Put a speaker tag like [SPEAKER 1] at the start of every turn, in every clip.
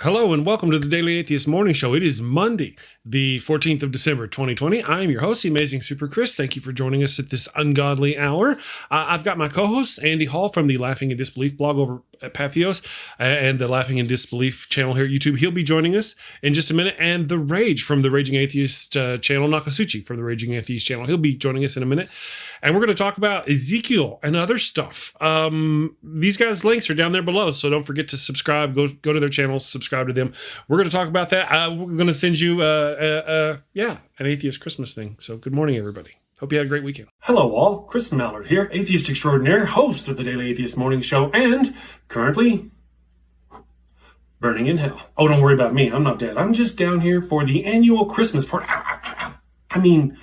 [SPEAKER 1] Hello and welcome to the Daily Atheist Morning Show. It is Monday, the 14th of December, 2020. I am your host, the amazing Super Chris. Thank you for joining us at this ungodly hour. I've got my co-host, Andy Hall from the Laughing in Disbelief blog over at Patheos and the Laughing in Disbelief channel here at YouTube. He'll be joining us in just a minute. And The Rage from the Raging Atheist channel, Nokasuchi from the Raging Atheist channel. He'll be joining us in a minute. And we're going to talk about Ezekiel and other stuff. These guys' links are down there below, so don't forget to subscribe. Go to their channels, subscribe to them. We're going to talk about that. We're going to send you, an atheist Christmas thing. So good morning, everybody. Hope you had a great weekend. Hello, all. Chris Mallard here, atheist extraordinaire, host of the Daily Atheist Morning Show, and currently burning in hell. Oh, don't worry about me. I'm not dead. I'm just down here for the annual Christmas party. I mean,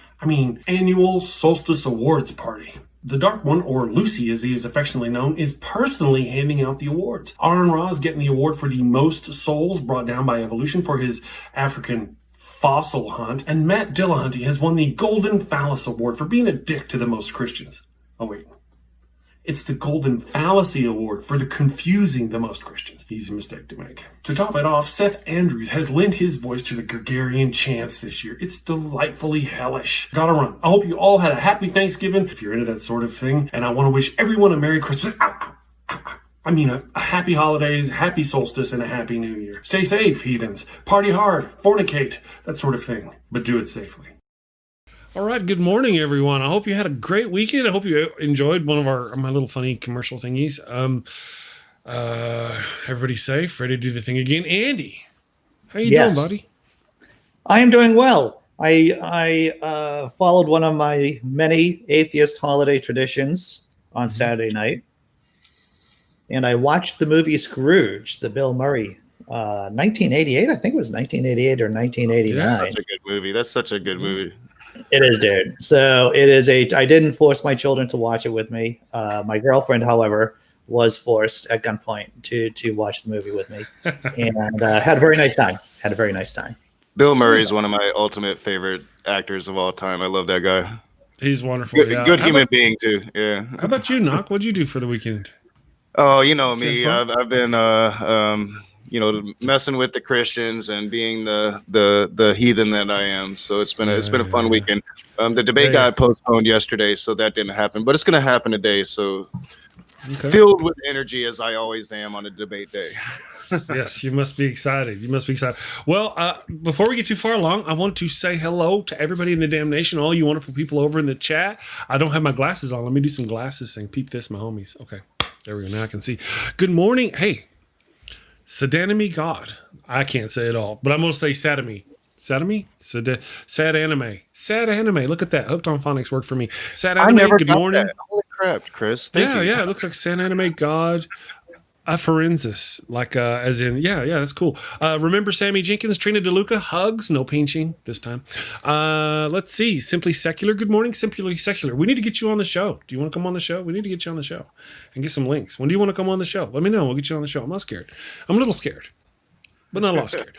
[SPEAKER 1] annual Solstice Awards party. The Dark One, or Lucy as he is affectionately known, is personally handing out the awards. Aaron Ra is getting the award for the most souls brought down by evolution for his African fossil hunt, and Matt Dillahunty has won the Golden Phallus Award for being a dick to the most Christians. Oh wait, it's the Golden Fallacy Award for the confusing the most Christians. Easy mistake to make. To top it off, Seth Andrews has lent his voice to the Gregorian chants this year. It's delightfully hellish. Gotta run. I hope you all had a happy Thanksgiving, if you're into that sort of thing, and I want to wish everyone a Merry Christmas. A happy holidays, happy solstice, and a happy new year. Stay safe, heathens. Party hard, fornicate, that sort of thing, but do it safely. All right, good morning, everyone. I hope you had a great weekend. I hope you enjoyed one of my little funny commercial thingies. Everybody's safe, ready to do the thing again. Andy, how you doing, buddy?
[SPEAKER 2] I am doing well. I followed one of my many atheist holiday traditions on Saturday night, and I watched the movie Scrooge, the Bill Murray 1988. I think it was 1988 or 1989.
[SPEAKER 3] Yeah, that's a good movie. That's such a good movie.
[SPEAKER 2] It is, dude. So it is I didn't force my children to watch it with me. My girlfriend, however, was forced at gunpoint to watch the movie with me, and had a very nice time.
[SPEAKER 3] Bill Murray is one of my ultimate favorite actors of all time. I love that guy.
[SPEAKER 1] He's wonderful.
[SPEAKER 3] Good human being too. Yeah.
[SPEAKER 1] How about you, Nok? What'd you do for the weekend?
[SPEAKER 3] Oh, you know me. I've been messing with the Christians and being the heathen that I am. So it's been a fun weekend. The debate got postponed yesterday, so that didn't happen. But it's going to happen today. So filled with energy as I always am on a debate day.
[SPEAKER 1] Yes, you must be excited. Well, before we get too far along, I want to say hello to everybody in the damn nation, all you wonderful people over in the chat. I don't have my glasses on. Let me do some glasses thing. Peep this, my homies. Okay, there we go. Now I can see. Good morning. Hey. Sadanime God. I can't say it all, but I'm going to say Sadami. Sadami? Sad anime. Sad anime. Look at that. Hooked on Phonics worked for me. Sad anime. Good morning.
[SPEAKER 3] That. Holy crap, Chris. Thank you.
[SPEAKER 1] Yeah. It looks like Sad anime God. Aforensis. Like, as in, that's cool. Remember Sammy Jenkins, Trina DeLuca, hugs, no pinching this time. Let's see. Simply Secular. Good morning, Simply Secular. We need to get you on the show. Do you want to come on the show? We need to get you on the show and get some links. When do you want to come on the show? Let me know. We'll get you on the show. I'm not scared. I'm a little scared, but not a lot scared.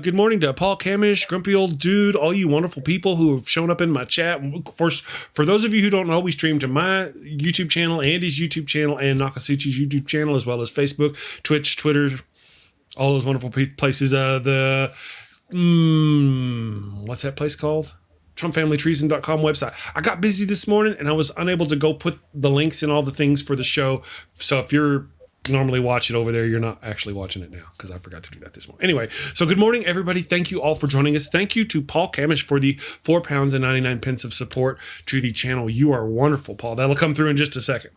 [SPEAKER 1] Good morning to Paul Camish, Grumpy Old Dude, all you wonderful people who have shown up in my chat. For those of you who don't know, we stream to my YouTube channel, Andy's YouTube channel, and Nakasuchi's YouTube channel, as well as Facebook, Twitch, Twitter, all those wonderful places. What's that place called? TrumpFamilyTreason.com website. I got busy this morning, and I was unable to go put the links and all the things for the show. So if you're normally watch it over there, you're not actually watching it now because I forgot to do that this morning. Anyway, so good morning, everybody. Thank you all for joining us. Thank you to Paul Camish for the £4.99 of support to the channel. You are wonderful, Paul. That'll come through in just a second.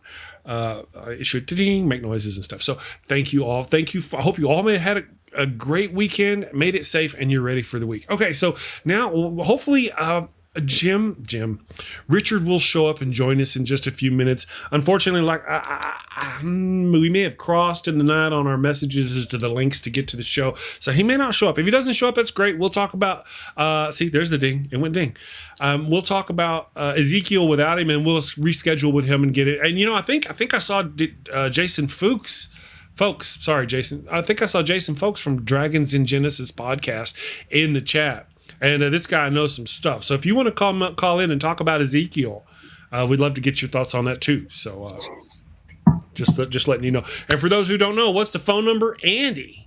[SPEAKER 1] It should ding, make noises and stuff. So thank you all. Thank you. I hope you all had a great weekend, made it safe, and you're ready for the week. Okay, so now hopefully Richard will show up and join us in just a few minutes. Unfortunately, we may have crossed in the night on our messages as to the links to get to the show, so he may not show up. If he doesn't show up, that's great. We'll talk about see, there's the ding. It went ding. We'll talk about Ezekiel without him, and we'll reschedule with him and get it. And I think I saw Jason Folks, sorry, Jason. I think I saw Jason Folks from Dragons in Genesis podcast in the chat. And this guy knows some stuff. So if you want to call in and talk about Ezekiel, we'd love to get your thoughts on that too. So just letting you know. And for those who don't know, what's the phone number? Andy.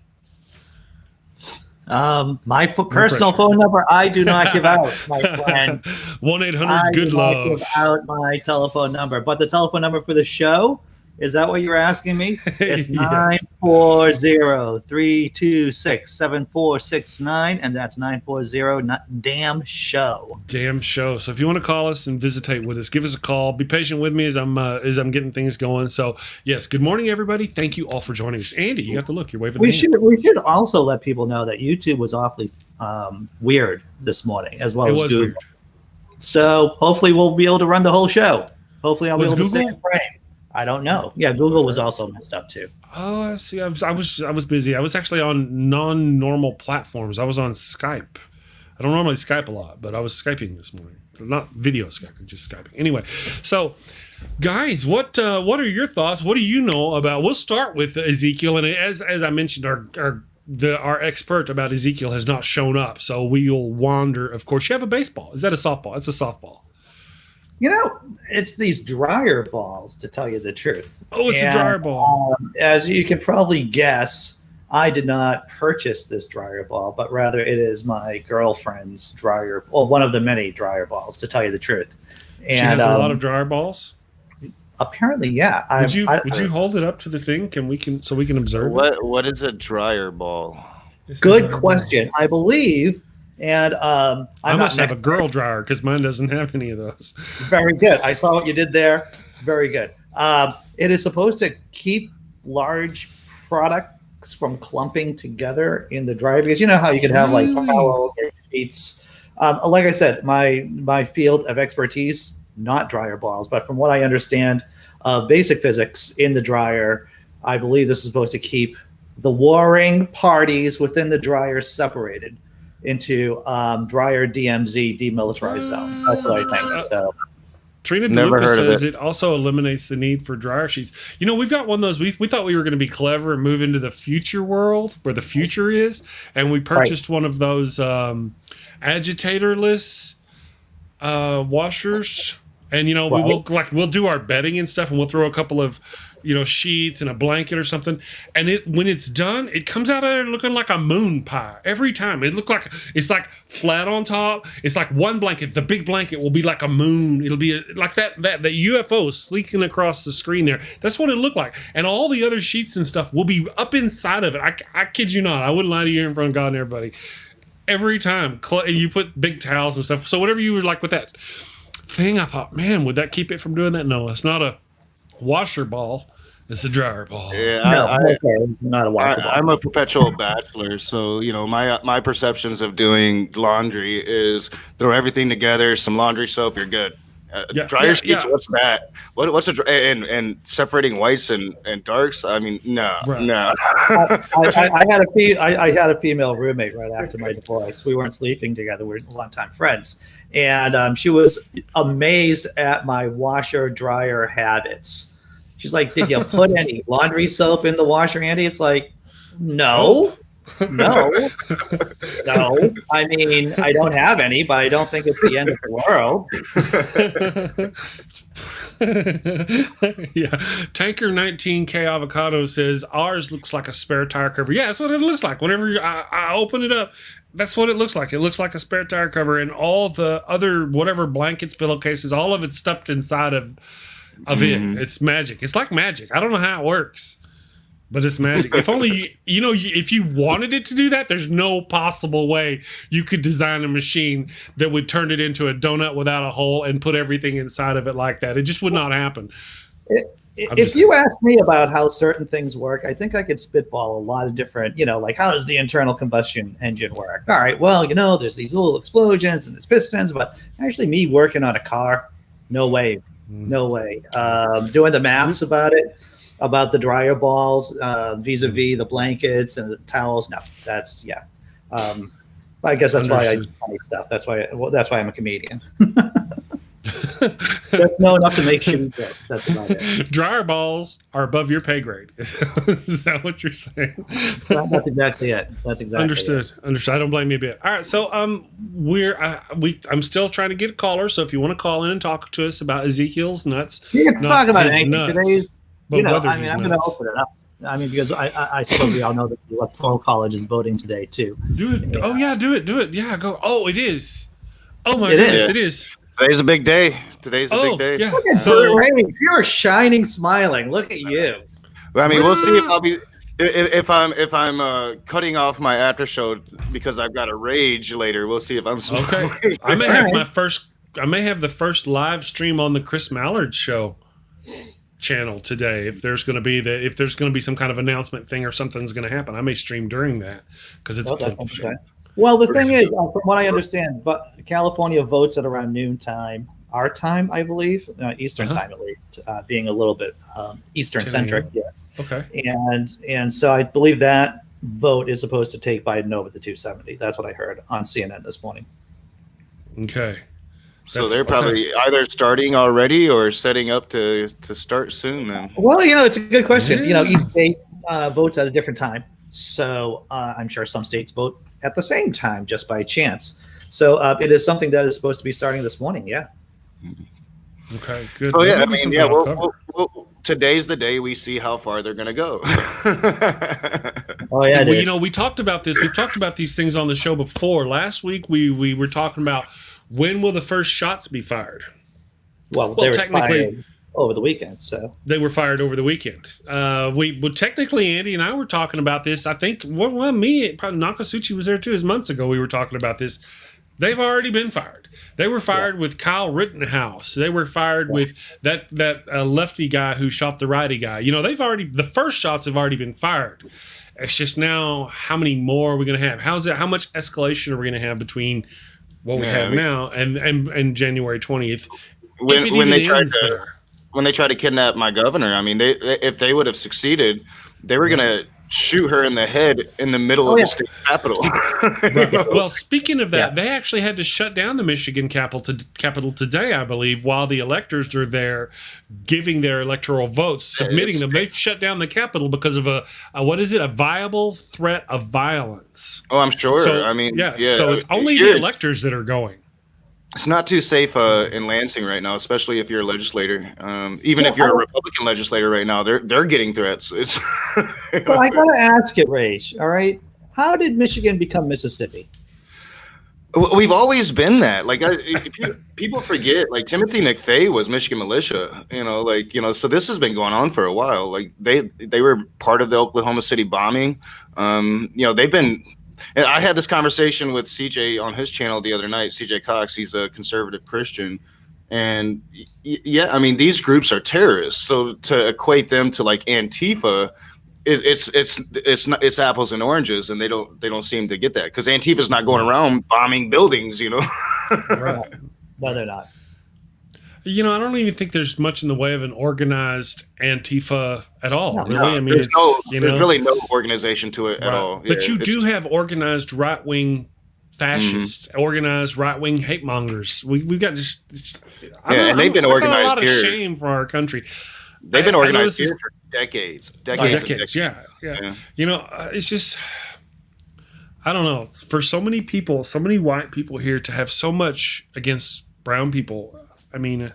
[SPEAKER 2] My personal phone number, I do not give out, my friend.
[SPEAKER 1] 1-800-GOOD-LOVE.
[SPEAKER 2] I do not give out my telephone number, but the telephone number for the show, is that what you're asking me? It's
[SPEAKER 1] Yes.
[SPEAKER 2] 940-326-7469, and that's 940-damn-show.
[SPEAKER 1] Damn show. So if you want to call us and visitate with us, give us a call. Be patient with me as I'm getting things going. So yes, good morning, everybody. Thank you all for joining us. Andy, you got to look. You're waving.
[SPEAKER 2] We should also let people know that YouTube was awfully weird this morning, as well as Google.
[SPEAKER 1] Weird.
[SPEAKER 2] So hopefully we'll be able to run the whole show. Hopefully I'll be able to stay in frame. I don't know. Yeah, Google was also messed up too.
[SPEAKER 1] Oh, I see. I was busy. I was actually on non-normal platforms. I was on Skype. I don't normally Skype a lot, but I was Skyping this morning. Not video Skyping, just Skyping. Anyway, so guys, what are your thoughts? What do you know about? We'll start with Ezekiel, and as I mentioned, our expert about Ezekiel has not shown up, so we'll wander. Of course, you have a baseball. Is that a softball? It's a softball.
[SPEAKER 2] It's these dryer balls, to tell you the truth.
[SPEAKER 1] Oh, it's a dryer ball.
[SPEAKER 2] As you can probably guess, I did not purchase this dryer ball, but rather it is my girlfriend's dryer, well, one of the many dryer balls, to tell you the truth. And
[SPEAKER 1] she has a lot of dryer balls?
[SPEAKER 2] Apparently, yeah.
[SPEAKER 1] Would you hold it up to the thing? So we can observe it?
[SPEAKER 3] What is a dryer ball?
[SPEAKER 2] Good question. I believe. And
[SPEAKER 1] I must have a girl dryer because mine doesn't have any of those.
[SPEAKER 2] Very good. I saw what you did there. Very good. It is supposed to keep large products from clumping together in the dryer, because you know how you could have like towel or sheets. Like I said, my field of expertise, not dryer balls, but from what I understand, basic physics in the dryer, I believe this is supposed to keep the warring parties within the dryer separated into dryer DMZ, demilitarized zones. That's what I think. So,
[SPEAKER 1] Trina DeLuca says it also eliminates the need for dryer sheets. We've got one of those. We thought we were going to be clever and move into the future world where the future is, and we purchased one of those agitatorless washers. And we'll do our bedding and stuff, and we'll throw a couple of sheets and a blanket or something. And when it's done, it comes out of there looking like a moon pie every time. It's like flat on top. It's like one blanket. The big blanket will be like a moon. It'll be like that UFO sleeking across the screen there. That's what it looked like. And all the other sheets and stuff will be up inside of it. I kid you not. I wouldn't lie to you in front of God and everybody. Every time you put big towels and stuff. So whatever you were like with that thing, I thought, man, would that keep it from doing that? No, it's not a washer ball. It's a dryer ball.
[SPEAKER 3] Yeah,
[SPEAKER 2] not a washer ball.
[SPEAKER 3] I'm a perpetual bachelor, so my perceptions of doing laundry is throw everything together, some laundry soap, you're good. Dryer sheets, what's that? What's and separating whites and darks? I mean, no.
[SPEAKER 2] I had a female roommate right after my divorce. We weren't sleeping together. We were longtime friends, and she was amazed at my washer dryer habits. She's like, "Did you put any laundry soap in the washer, Andy?" It's like, no. No. I mean, I don't have any, but I don't think it's the end of the
[SPEAKER 1] world. Yeah. Tanker 19K Avocado says ours looks like a spare tire cover. Yeah, that's what it looks like. Whenever I open it up, that's what it looks like. It looks like a spare tire cover, and all the other whatever blankets, pillowcases, all of it's stuffed inside of it. It's magic. It's like magic. I don't know how it works, but it's magic. If only if you wanted it to do that, there's no possible way you could design a machine that would turn it into a donut without a hole and put everything inside of it like that. It just would not happen.
[SPEAKER 2] If you ask me about how certain things work, I think I could spitball a lot of different, like how does the internal combustion engine work? All right, well, there's these little explosions and there's pistons, but actually me working on a car, no way. Doing the maths about it, about the dryer balls, vis-a-vis the blankets and the towels. No, that's I guess that's why I do funny stuff. That's why I'm a comedian. Just know enough to make shitty jokes. That's about it.
[SPEAKER 1] Dryer balls are above your pay grade. Is that what you're saying?
[SPEAKER 2] That's exactly it.
[SPEAKER 1] Understood. I don't blame you a bit. All right, so I'm still trying to get a caller. So if you want to call in and talk to us about Ezekiel's nuts,
[SPEAKER 2] you can talk about anything
[SPEAKER 1] nuts,
[SPEAKER 2] today.
[SPEAKER 1] But whether
[SPEAKER 2] I'm going to open it up. I mean, because I suppose we all know that the Electoral College is voting today too.
[SPEAKER 1] Do it. Oh yeah, do it. Yeah, go. Oh, it is. Oh my
[SPEAKER 2] It
[SPEAKER 1] goodness,
[SPEAKER 2] is.
[SPEAKER 1] it is.
[SPEAKER 3] Today's a big day. Today's a big day.
[SPEAKER 1] Yeah.
[SPEAKER 2] So you are shining, smiling. Look at you.
[SPEAKER 3] I mean, we'll see if I'll be if I'm cutting off my after show because I've got a rage later. We'll see if I'm smoking.
[SPEAKER 1] Okay. I may have the first live stream on the Chris Mallard show channel today. If there's going to be some kind of announcement thing or something's going to happen, I may stream during that because it's a political show.
[SPEAKER 2] Well, the thing is, from what I understand, but California votes at around noontime, our time, I believe, Eastern time at least, being a little bit Eastern centric. Yeah.
[SPEAKER 1] Okay.
[SPEAKER 2] And so I believe that vote is supposed to take Biden over the 270. That's what I heard on CNN this morning.
[SPEAKER 1] Okay.
[SPEAKER 3] So they're probably either starting already or setting up to start soon. Then.
[SPEAKER 2] Well, it's a good question. Yeah. Each state votes at a different time, so I'm sure some states vote at the same time just by chance. So it is something that is supposed to be starting this morning. Yeah.
[SPEAKER 1] Okay. Good.
[SPEAKER 3] So yeah, I mean, yeah. We'll, today's the day we see how far they're going to go.
[SPEAKER 2] Oh yeah.
[SPEAKER 1] Well, we talked about this. We've talked about these things on the show before. Last week we were talking about when will the first shots be fired.
[SPEAKER 2] Well, they were technically over the weekend. So
[SPEAKER 1] they were fired over the weekend. Technically, Andy and I were talking about this. I think probably Nokasuchi was there too. Months ago, we were talking about this. They've already been fired. They were fired with Kyle Rittenhouse. They were fired with that lefty guy who shot the righty guy. The first shots have already been fired. It's just now how many more are we going to have? How much escalation are we going to have between what we have now and January 20th?
[SPEAKER 3] When they tried to kidnap my governor, I mean, if they would have succeeded, they were going to shoot her in the head in the middle of the state capitol.
[SPEAKER 1] Right. Well, speaking of that, they actually had to shut down the Michigan Capitol today, I believe, while the electors are there giving their electoral votes, submitting them. They've shut down the Capitol because of a viable threat of violence.
[SPEAKER 3] Oh, I'm sure.
[SPEAKER 1] So, so it's only the electors that are going.
[SPEAKER 3] It's not too safe in Lansing right now, especially if you're a legislator. Even if you're a Republican legislator right now, they're getting threats. It's
[SPEAKER 2] well, I gotta ask it, Rach. All right, how did Michigan become Mississippi?
[SPEAKER 3] We've always been that. Like people forget. Like Timothy McVeigh was Michigan militia. So this has been going on for a while. Like they were part of the Oklahoma City bombing. They've been. And I had this conversation with CJ on his channel the other night. CJ Cox, he's a conservative Christian, and I mean these groups are terrorists. So to equate them to like Antifa, it's apples and oranges, and they don't seem to get that because Antifa's not going around bombing buildings,
[SPEAKER 2] Right. No, they're not.
[SPEAKER 1] I don't even think there's much in the way of an organized Antifa at all. Really, I mean,
[SPEAKER 3] there's really no organization to it at all.
[SPEAKER 1] But you do have organized right-wing fascists, organized right-wing hate mongers. We've got
[SPEAKER 3] and they've been organized
[SPEAKER 1] a lot
[SPEAKER 3] here.
[SPEAKER 1] Of shame for our country.
[SPEAKER 3] They've been organized here for decades.
[SPEAKER 1] Decades. Yeah. It's just. I don't know. For so many people, so many white people here to have so much against brown people. I mean,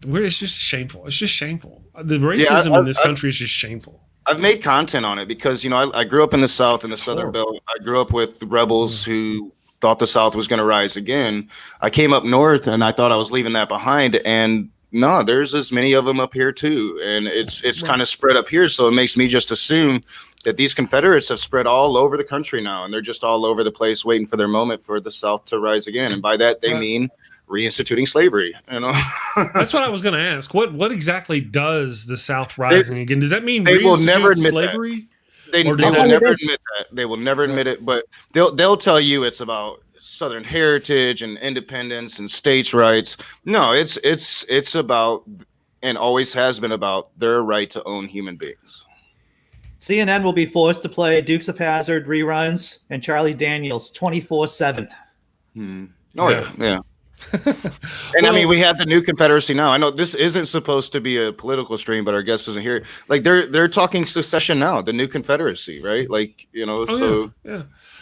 [SPEAKER 1] it's just shameful. It's just shameful. The racism in this country is just shameful.
[SPEAKER 3] I've made content on it because, I grew up in the South, in the Southern Belt. I grew up with rebels who thought the South was going to rise again. I came up north and I thought I was leaving that behind. And no, there's as many of them up here too. And it's kind of spread up here. So it makes me just assume that these Confederates have spread all over the country now. And they're just all over the place waiting for their moment for the South to rise again. And by that, they mean reinstituting slavery.
[SPEAKER 1] That's what I was going to ask. What exactly does the South rising again? Does that mean
[SPEAKER 3] they will never admit
[SPEAKER 1] slavery?
[SPEAKER 3] They will never admit that. They will never admit it. But they'll tell you it's about Southern heritage and independence and states' rights. No, it's about, and always has been about, their right to own human beings.
[SPEAKER 2] CNN will be forced to play Dukes of Hazzard reruns and Charlie Daniels 24/7.
[SPEAKER 3] Oh yeah. And I mean, we have the new Confederacy now. I know this isn't supposed to be a political stream, but our guest isn't here. Like they're talking secession now, the new Confederacy, right? Like
[SPEAKER 1] yeah.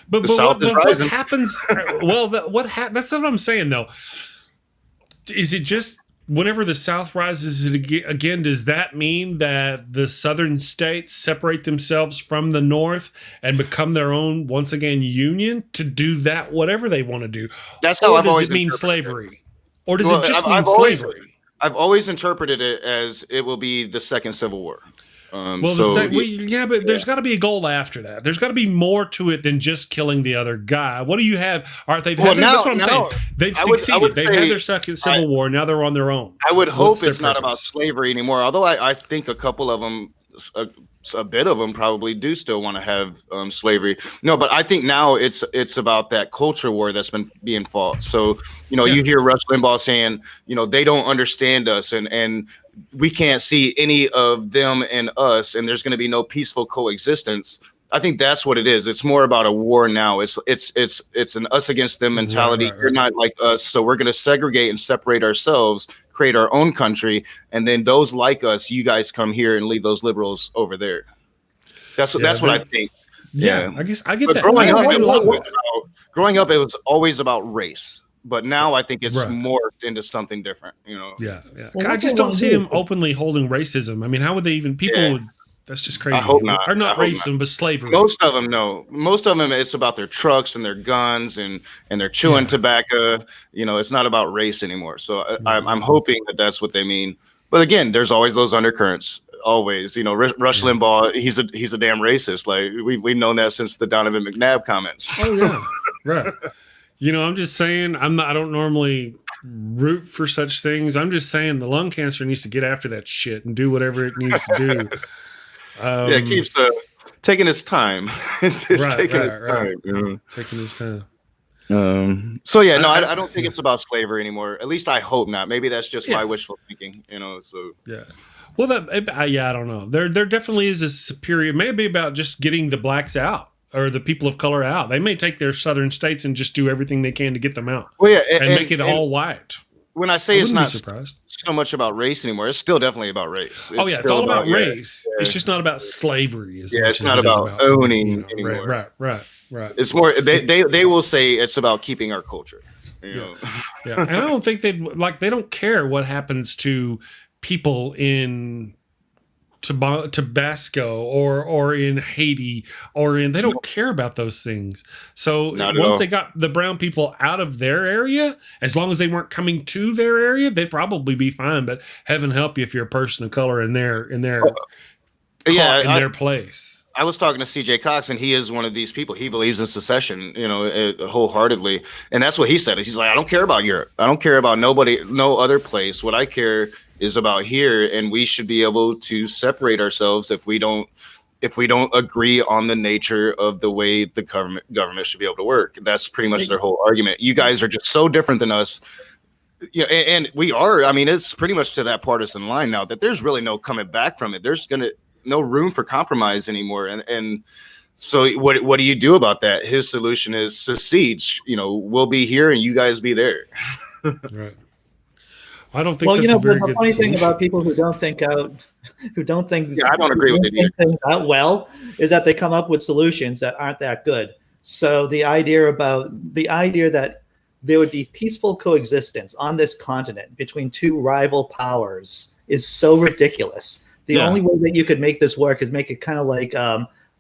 [SPEAKER 1] But what happens? That's what I'm saying though. Is it just whenever the South rises again, does that mean that the Southern states separate themselves from the North and become their own, once again, union to do that, whatever they want to do?
[SPEAKER 3] That's how I've
[SPEAKER 1] does
[SPEAKER 3] always
[SPEAKER 1] it mean
[SPEAKER 3] interpreted
[SPEAKER 1] slavery? Or does it just mean slavery?
[SPEAKER 3] I've always interpreted it as it will be the second Civil War.
[SPEAKER 1] But there's got to be a goal after that. There's got to be more to it than just killing the other guy. What do you have? All right, that's what I'm saying. They've succeeded. They've had their second Civil War. Now they're on their own.
[SPEAKER 3] I would hope it's not about slavery anymore. Although I think a couple of them, a bit of them probably do still want to have slavery. No, but I think now it's about that culture war that's been being fought. So, you hear Rush Limbaugh saying, they don't understand us and we can't see any of them and us, and there's going to be no peaceful coexistence. I think that's what it is. It's more about a war now. It's an us against them mentality. Right. You're not like us, so we're going to segregate and separate ourselves, create our own country, and then those like us, you guys come here and leave those liberals over there. That's what I think.
[SPEAKER 1] Yeah, I guess I get that.
[SPEAKER 3] Growing up, it was always about race. But now I think it's morphed into something different,
[SPEAKER 1] Yeah. Well, I just don't see them openly holding racism. I mean, how would they even? That's just crazy.
[SPEAKER 3] I hope not.
[SPEAKER 1] Or not racism, but slavery.
[SPEAKER 3] Most of them, no. Most of them, it's about their trucks and their guns and they're chewing tobacco. It's not about race anymore. So I'm hoping that that's what they mean. But again, there's always those undercurrents. Always, Rush Limbaugh, he's a damn racist. Like we've known that since the Donovan McNabb comments.
[SPEAKER 1] Oh yeah, right. I'm just saying, I don't normally root for such things. I'm just saying the lung cancer needs to get after that shit and do whatever it needs to do.
[SPEAKER 3] It keeps taking its time. Taking
[SPEAKER 1] its time.
[SPEAKER 3] I don't think it's about slavery anymore. At least I hope not. Maybe that's just my wishful thinking, So
[SPEAKER 1] yeah. Well, I don't know. There definitely is a superior. Maybe about just getting the blacks out. Or the people of color out. They may take their southern states and just do everything they can to get them out.
[SPEAKER 3] Well,
[SPEAKER 1] and make it all white.
[SPEAKER 3] When I say it's not so much about race anymore, it's still definitely about race.
[SPEAKER 1] It's all about race. Yeah. It's just not about slavery.
[SPEAKER 3] It's not about owning anymore.
[SPEAKER 1] Right.
[SPEAKER 3] It's more. They will say it's about keeping our culture.
[SPEAKER 1] Yeah. And I don't think they don't care what happens to people in Tabasco or in Haiti they don't care about those things. So once they got the brown people out of their area, as long as they weren't coming to their area, they'd probably be fine. But heaven help you if you're a person of color in their place. I
[SPEAKER 3] was talking to CJ Cox, and he is one of these people. He believes in secession, wholeheartedly. And that's what he said. He's like, I don't care about Europe. I don't care about no other place. What I care is about here, and we should be able to separate ourselves if we don't agree on the nature of the way the government should be able to work. That's pretty much their whole argument. You guys are just so different than us. And we are. I mean, it's pretty much to that partisan line now that there's really no coming back from it. There's no room for compromise anymore. And so what do you do about that? His solution is secede. We'll be here and you guys be there.
[SPEAKER 1] Right. I don't think that's a very good
[SPEAKER 2] the funny thing about people who don't think I don't agree with it either. Well, is that they come up with solutions that aren't that good. So the idea that there would be peaceful coexistence on this continent between two rival powers is so ridiculous. The only way that you could make this work is make it kind of like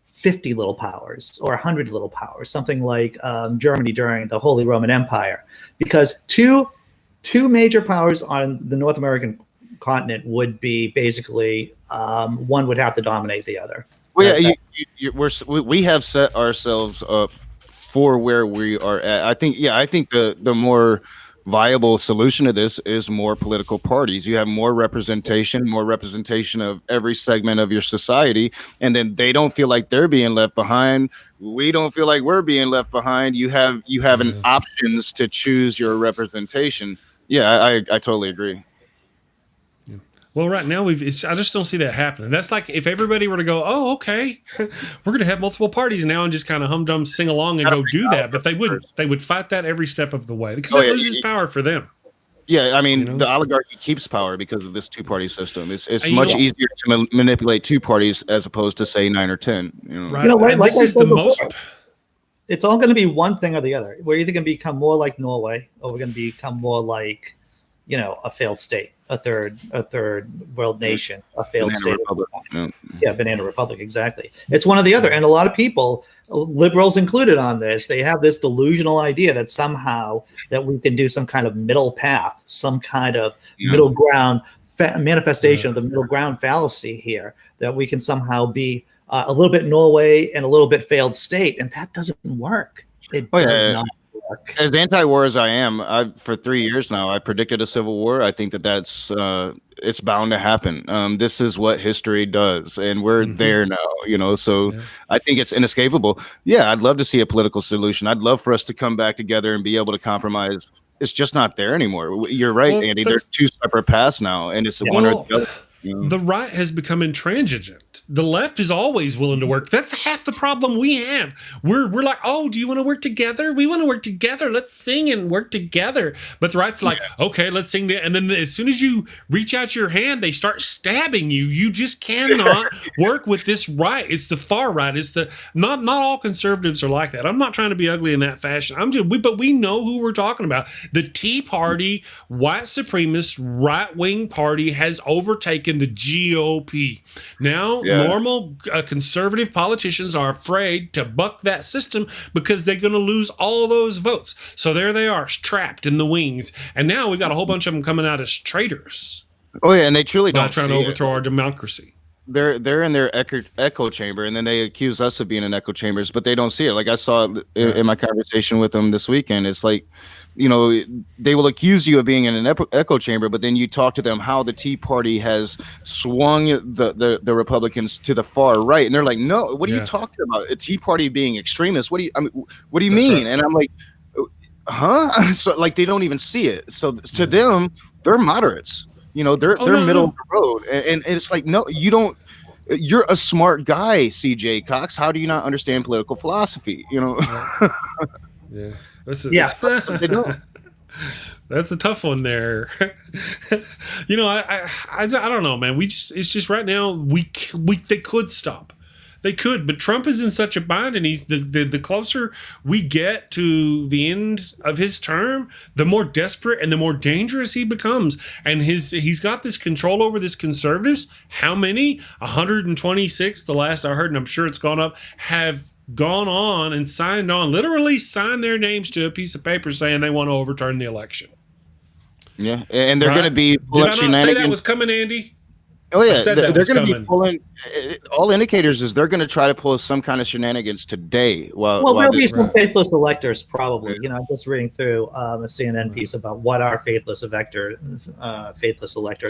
[SPEAKER 2] 50 little powers or 100 little powers, something like Germany during the Holy Roman Empire, because two major powers on the North American continent would be basically one would have to dominate the other.
[SPEAKER 3] Well, we have set ourselves up for where we are at. I think the more viable solution to this is more political parties. You have more representation of every segment of your society, and then they don't feel like they're being left behind. We don't feel like we're being left behind. You have an options to choose your representation. Yeah, I totally agree.
[SPEAKER 1] Yeah. Well, right now I just don't see that happening. That's like if everybody were to go, oh, okay, we're going to have multiple parties now and just kind of humdum sing along and go do that. But they wouldn't. They would fight that every step of the way because it loses power for them.
[SPEAKER 3] Yeah, I mean, the oligarchy keeps power because of this two-party system. It's much easier to manipulate two parties as opposed to, say, 9 or 10.
[SPEAKER 1] Right. This is the most.
[SPEAKER 2] It's all going to be one thing or the other. We're either going to become more like Norway or we're going to become more like a failed state, a third world nation, a failed
[SPEAKER 3] Banana
[SPEAKER 2] state.
[SPEAKER 3] Republic.
[SPEAKER 2] Yeah, Banana Republic, exactly. It's one or the other. And a lot of people, liberals included on this, they have this delusional idea that somehow that we can do some kind of middle path, some kind of middle ground manifestation of the middle ground fallacy here, that we can somehow be a little bit Norway and a little bit failed state. And that doesn't work. It does not work.
[SPEAKER 3] As anti-war as I am, for 3 years now, I predicted a civil war. I think that's it's bound to happen. This is what history does, and we're there now. So I think it's inescapable. Yeah, I'd love to see a political solution. I'd love for us to come back together and be able to compromise. It's just not there anymore. You're right, Andy. There's two separate paths now, and it's one or the other.
[SPEAKER 1] The right has become intransigent. The left is always willing to work. That's half the problem we have. We're like, oh, do you want to work together? We want to work together. Let's sing and work together. But the right's like, okay, let's sing. And then as soon as you reach out your hand, they start stabbing you. You just cannot work with this right. It's the far right. It's the not all conservatives are like that. I'm not trying to be ugly in that fashion. But we know who we're talking about. The Tea Party, white supremacist, right-wing party has overtaken the GOP. Now, normal conservative politicians are afraid to buck that system because they're going to lose all those votes. So there they are, trapped in the wings. And now we've got a whole bunch of them coming out as traitors.
[SPEAKER 3] Oh yeah, and they truly don't
[SPEAKER 1] trying to overthrow our democracy.
[SPEAKER 3] They're in their echo chamber, and then they accuse us of being in echo chambers, but they don't see it. Like I saw in my conversation with them this weekend, it's like, they will accuse you of being in an echo chamber, but then you talk to them how the Tea Party has swung the Republicans to the far right, and they're like, no, what are you talking about? A Tea Party being extremist? What do you mean? Right. And I'm like, huh? So like they don't even see it. So to them, they're moderates. They're middle of the road, and it's like, no, you don't. You're a smart guy, CJ Cox. How do you not understand political philosophy?
[SPEAKER 1] Yeah. They don't. That's a tough one there. I don't know, man. It's just right now they could stop. They could, but Trump is in such a bind, and he's the closer we get to the end of his term, the more desperate and the more dangerous he becomes. And he's got this control over this conservatives. How many? 126, the last I heard, and I'm sure it's gone up, have gone on and literally signed their names to a piece of paper saying they want to overturn the election.
[SPEAKER 3] Yeah, and they're going to be
[SPEAKER 1] Did I not say that was coming, Andy?
[SPEAKER 3] Oh yeah, they're going to be pulling. All indicators is they're going to try to pull some kind of shenanigans today. While
[SPEAKER 2] there'll be some faithless electors probably. I'm just reading through a CNN piece about what are faithless electors,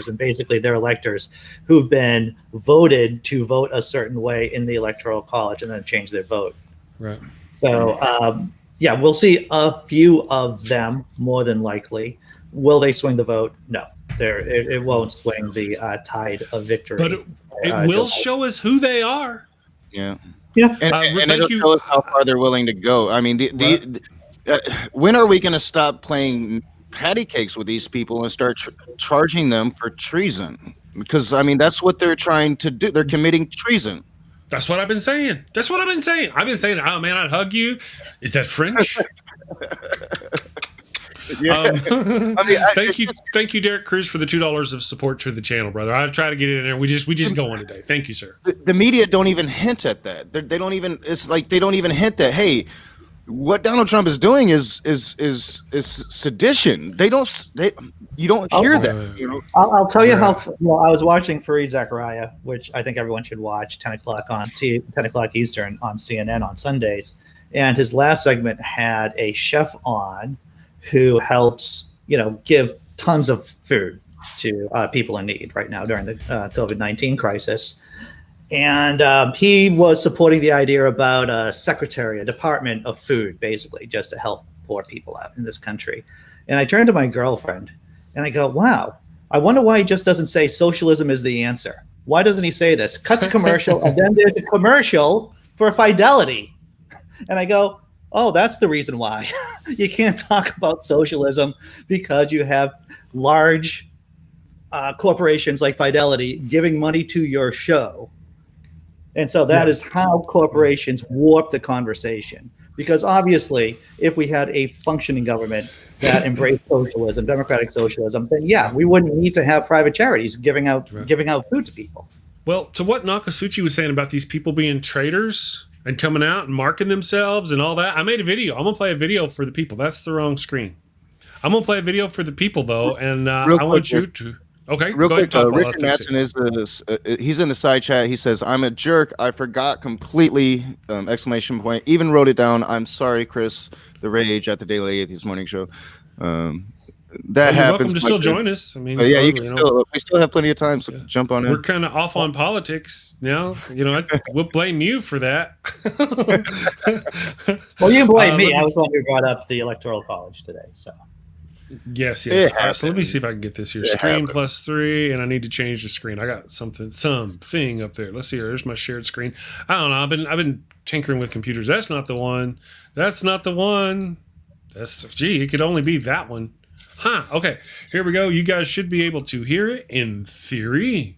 [SPEAKER 2] and basically they're electors who've been voted to vote a certain way in the electoral college and then change their vote.
[SPEAKER 1] Right.
[SPEAKER 2] So we'll see a few of them more than likely. Will they swing the vote? No. It won't swing the tide of victory,
[SPEAKER 1] but it will show us who they are.
[SPEAKER 3] Yeah. And it'll show us how far they're willing to go. I mean, when are we going to stop playing patty cakes with these people and start charging them for treason? Because I mean, that's what they're trying to do. They're committing treason.
[SPEAKER 1] That's what I've been saying. I've been saying, oh man, I'd hug you. Is that French? Thank you, Derek Cruz, for the $2 of support to the channel, brother. I try to get it in there. We just go on today. Thank you, sir.
[SPEAKER 3] The media don't even hint at that. They don't even. It's like they don't even hint that. Hey, what Donald Trump is doing is sedition. You don't hear that.
[SPEAKER 2] I'll tell you how. I was watching Fareed Zakaria, which I think everyone should watch. 10 o'clock Eastern on CNN on Sundays, and his last segment had a chef on who helps, give tons of food to people in need right now during the COVID-19 crisis. And he was supporting the idea about a department of food, basically, just to help poor people out in this country. And I turned to my girlfriend and I go, wow, I wonder why he just doesn't say socialism is the answer. Why doesn't he say this? Cut to commercial, and then there's a commercial for Fidelity. And I go, oh, that's the reason why. You can't talk about socialism because you have large corporations like Fidelity giving money to your show. And so that is how corporations warp the conversation. Because obviously, if we had a functioning government that embraced socialism, democratic socialism, then yeah, we wouldn't need to have private charities giving out food to people.
[SPEAKER 1] Well, to what Nokasuchi was saying about these people being traitors and coming out and marking themselves and all that, I made a video. I'm going to play a video for the people. That's the wrong screen. I'm going to play a video for the people, though, and I want you to... Okay,
[SPEAKER 3] real quick,
[SPEAKER 1] ahead,
[SPEAKER 3] Richard Madsen is he's in the side chat. He says, "I'm a jerk. I forgot completely!" Exclamation point. Even wrote it down. I'm sorry, Chris. The rage at the Daily Atheist Morning Show. That happens. You're welcome
[SPEAKER 1] to still join us. I mean,
[SPEAKER 3] yeah, you can still. We still have plenty of time, so jump on in.
[SPEAKER 1] We're kind of off on politics now. We'll blame you for that.
[SPEAKER 2] Well, you blame me. I was the one who brought up the Electoral College today, so.
[SPEAKER 1] Yes. All right, so let me see if I can get this here. Screen +3, and I need to change the screen. I got something up there. Let's see here. There's my shared screen. I don't know. I've been tinkering with computers. That's not the one. It could only be that one. Okay. Here we go. You guys should be able to hear it in theory.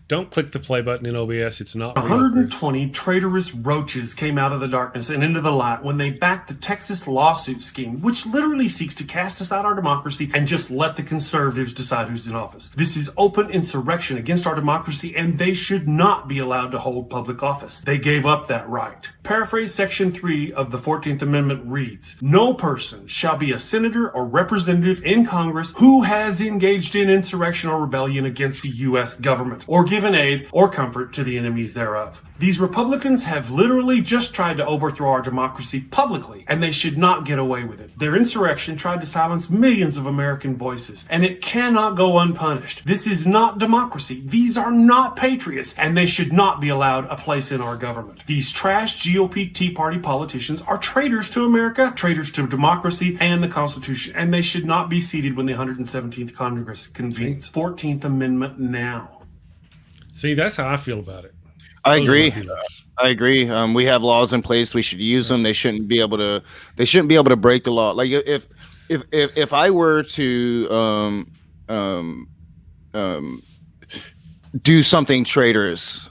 [SPEAKER 1] Don't click the play button in OBS. It's not
[SPEAKER 4] 120 traitorous roaches came out of the darkness and into the light when they backed the Texas lawsuit scheme, which literally seeks to cast aside our democracy and just let the conservatives decide who's in office. This is open insurrection against our democracy, and they should not be allowed to hold public office. They gave up that right. Paraphrase Section 3 of the 14th Amendment reads, "No person shall be a senator or representative in Congress who has engaged in insurrection or rebellion against the U.S. government, or given aid or comfort to the enemies thereof." These Republicans have literally just tried to overthrow our democracy publicly, and they should not get away with it. Their insurrection tried to silence millions of American voices, and it cannot go unpunished. This is not democracy. These are not patriots, and they should not be allowed a place in our government. These trash GOP Tea Party politicians are traitors to America, traitors to democracy and the Constitution, and they should not be seated when the 117th Congress convenes. 14th Amendment now.
[SPEAKER 1] See, that's how I feel about it.
[SPEAKER 3] I agree. We have laws in place. We should use them. They shouldn't be able to break the law. Like if I were to do something traitorous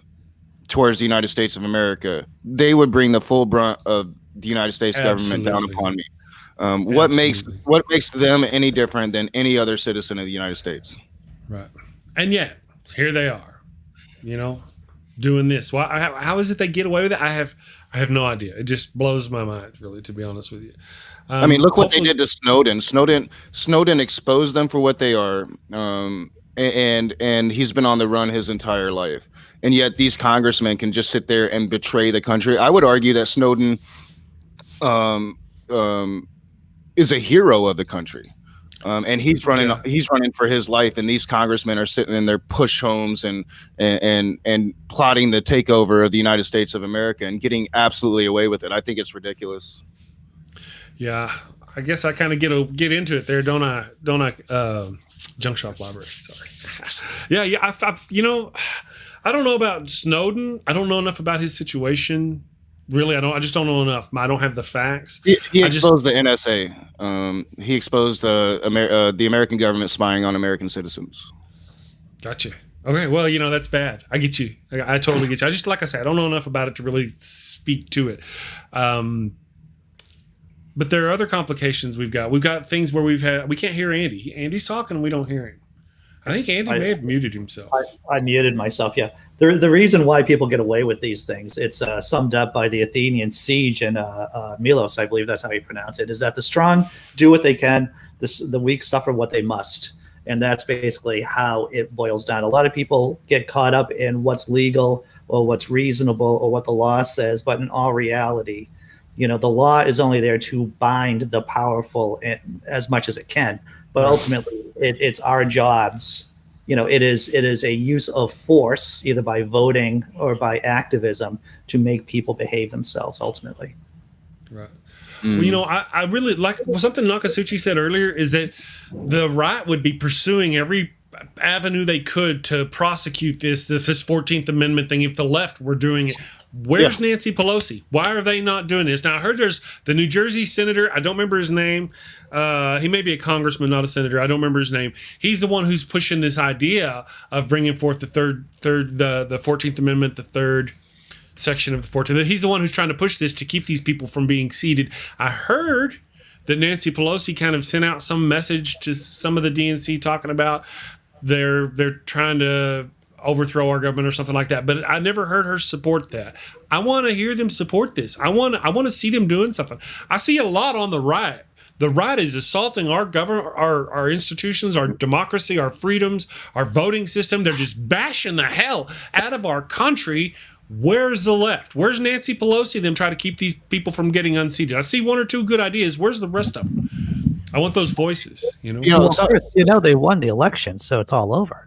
[SPEAKER 3] towards the United States of America, they would bring the full brunt of the United States government down upon me. What makes them any different than any other citizen of the United States?
[SPEAKER 1] Right. And yet, here they are. Doing this. Why? How is it they get away with it? I have no idea. It just blows my mind, really, to be honest with you.
[SPEAKER 3] I mean, look what they did to Snowden. Snowden exposed them for what they are, and he's been on the run his entire life. And yet, these congressmen can just sit there and betray the country. I would argue that Snowden is a hero of the country. And he's running for his life, and these congressmen are sitting in their push homes and plotting the takeover of the United States of America and getting absolutely away with it. I think it's ridiculous.
[SPEAKER 1] Yeah, I guess I kind of get into it there, don't I? Junk Shop Library. Sorry. Yeah. I don't know about Snowden. I don't know enough about his situation. Really, I just don't know enough. I don't have the facts.
[SPEAKER 3] He exposed the NSA. He exposed the American government spying on American citizens.
[SPEAKER 1] Gotcha. Okay, well, that's bad. I get you. I totally get you. I just, like I said, I don't know enough about it to really speak to it. But there are other complications we've got. We've got things where we can't hear Andy. Andy's talking and we don't hear him. I think Andy may have muted himself.
[SPEAKER 2] I muted myself, yeah. The reason why people get away with these things, it's summed up by the Athenian siege and Milos, I believe that's how you pronounce it, is that the strong do what they can, the weak suffer what they must. And that's basically how it boils down. A lot of people get caught up in what's legal or what's reasonable or what the law says, but in all reality, the law is only there to bind the powerful as much as it can. But ultimately, it's our jobs. It is a use of force, either by voting or by activism, to make people behave themselves. Ultimately,
[SPEAKER 1] right. Well, I really like something Nokasuchi said earlier is that the right would be pursuing every avenue they could to prosecute this 14th Amendment thing if the left were doing it. Where's Nancy Pelosi? Why are they not doing this? Now, I heard there's the New Jersey senator. I don't remember his name. He may be a congressman, not a senator. I don't remember his name. He's the one who's pushing this idea of bringing forth the 14th Amendment, the third section of the 14th. He's the one who's trying to push this to keep these people from being seated. I heard that Nancy Pelosi kind of sent out some message to some of the DNC talking about they're trying to overthrow our government or something like that. But I never heard her support that. I want to hear them support this. I want to see them doing something. I see a lot on the right. The right is assaulting our government, our institutions, our democracy, our freedoms, our voting system. They're just bashing the hell out of our country. Where's the left? Where's Nancy Pelosi? Them try to keep these people from getting unseated. I see one or two good ideas. Where's the rest of them? I want those voices.
[SPEAKER 2] They won the election, so it's all over.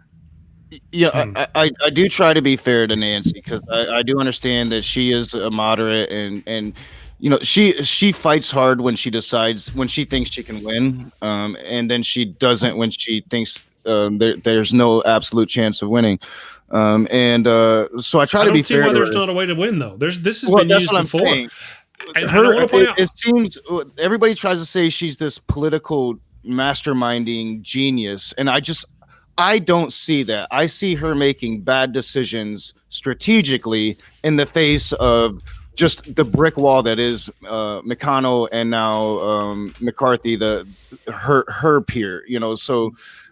[SPEAKER 3] Yeah, I do try to be fair to Nancy because I do understand that she is a moderate and she fights hard when she thinks she can win, and then she doesn't when she thinks there's no absolute chance of winning. So I try to be fair. I don't see
[SPEAKER 1] why there's not a way to win though. This has been used before. And
[SPEAKER 3] it seems everybody tries to say she's this political masterminding genius, and I don't see that. I see her making bad decisions strategically in the face of just the brick wall that is McConnell and now McCarthy, her peer. So